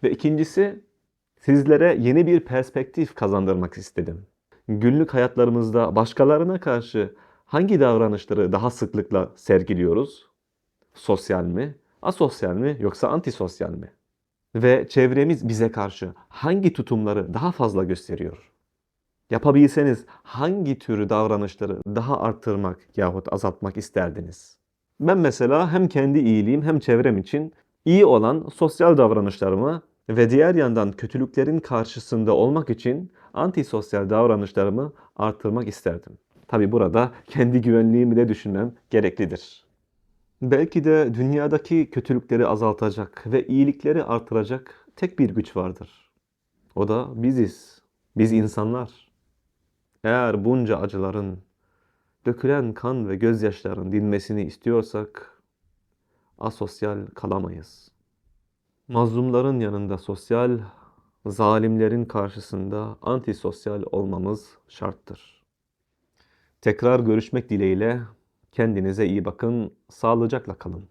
ve ikincisi sizlere yeni bir perspektif kazandırmak istedim. Günlük hayatlarımızda başkalarına karşı hangi davranışları daha sıklıkla sergiliyoruz? Sosyal mi, asosyal mi yoksa antisosyal mi? Ve çevremiz bize karşı hangi tutumları daha fazla gösteriyor? Yapabilseniz hangi türü davranışları daha arttırmak yahut azaltmak isterdiniz? Ben mesela hem kendi iyiliğim hem çevrem için iyi olan sosyal davranışlarımı ve diğer yandan kötülüklerin karşısında olmak için antisosyal davranışlarımı arttırmak isterdim. Tabi burada kendi güvenliğimi de düşünmem gereklidir. Belki de dünyadaki kötülükleri azaltacak ve iyilikleri artıracak tek bir güç vardır. O da biziz. Biz insanlar. Eğer bunca acıların, dökülen kan ve gözyaşların dinmesini istiyorsak asosyal kalamayız. Mazlumların yanında sosyal, zalimlerin karşısında antisosyal olmamız şarttır. Tekrar görüşmek dileğiyle kendinize iyi bakın, sağlıcakla kalın.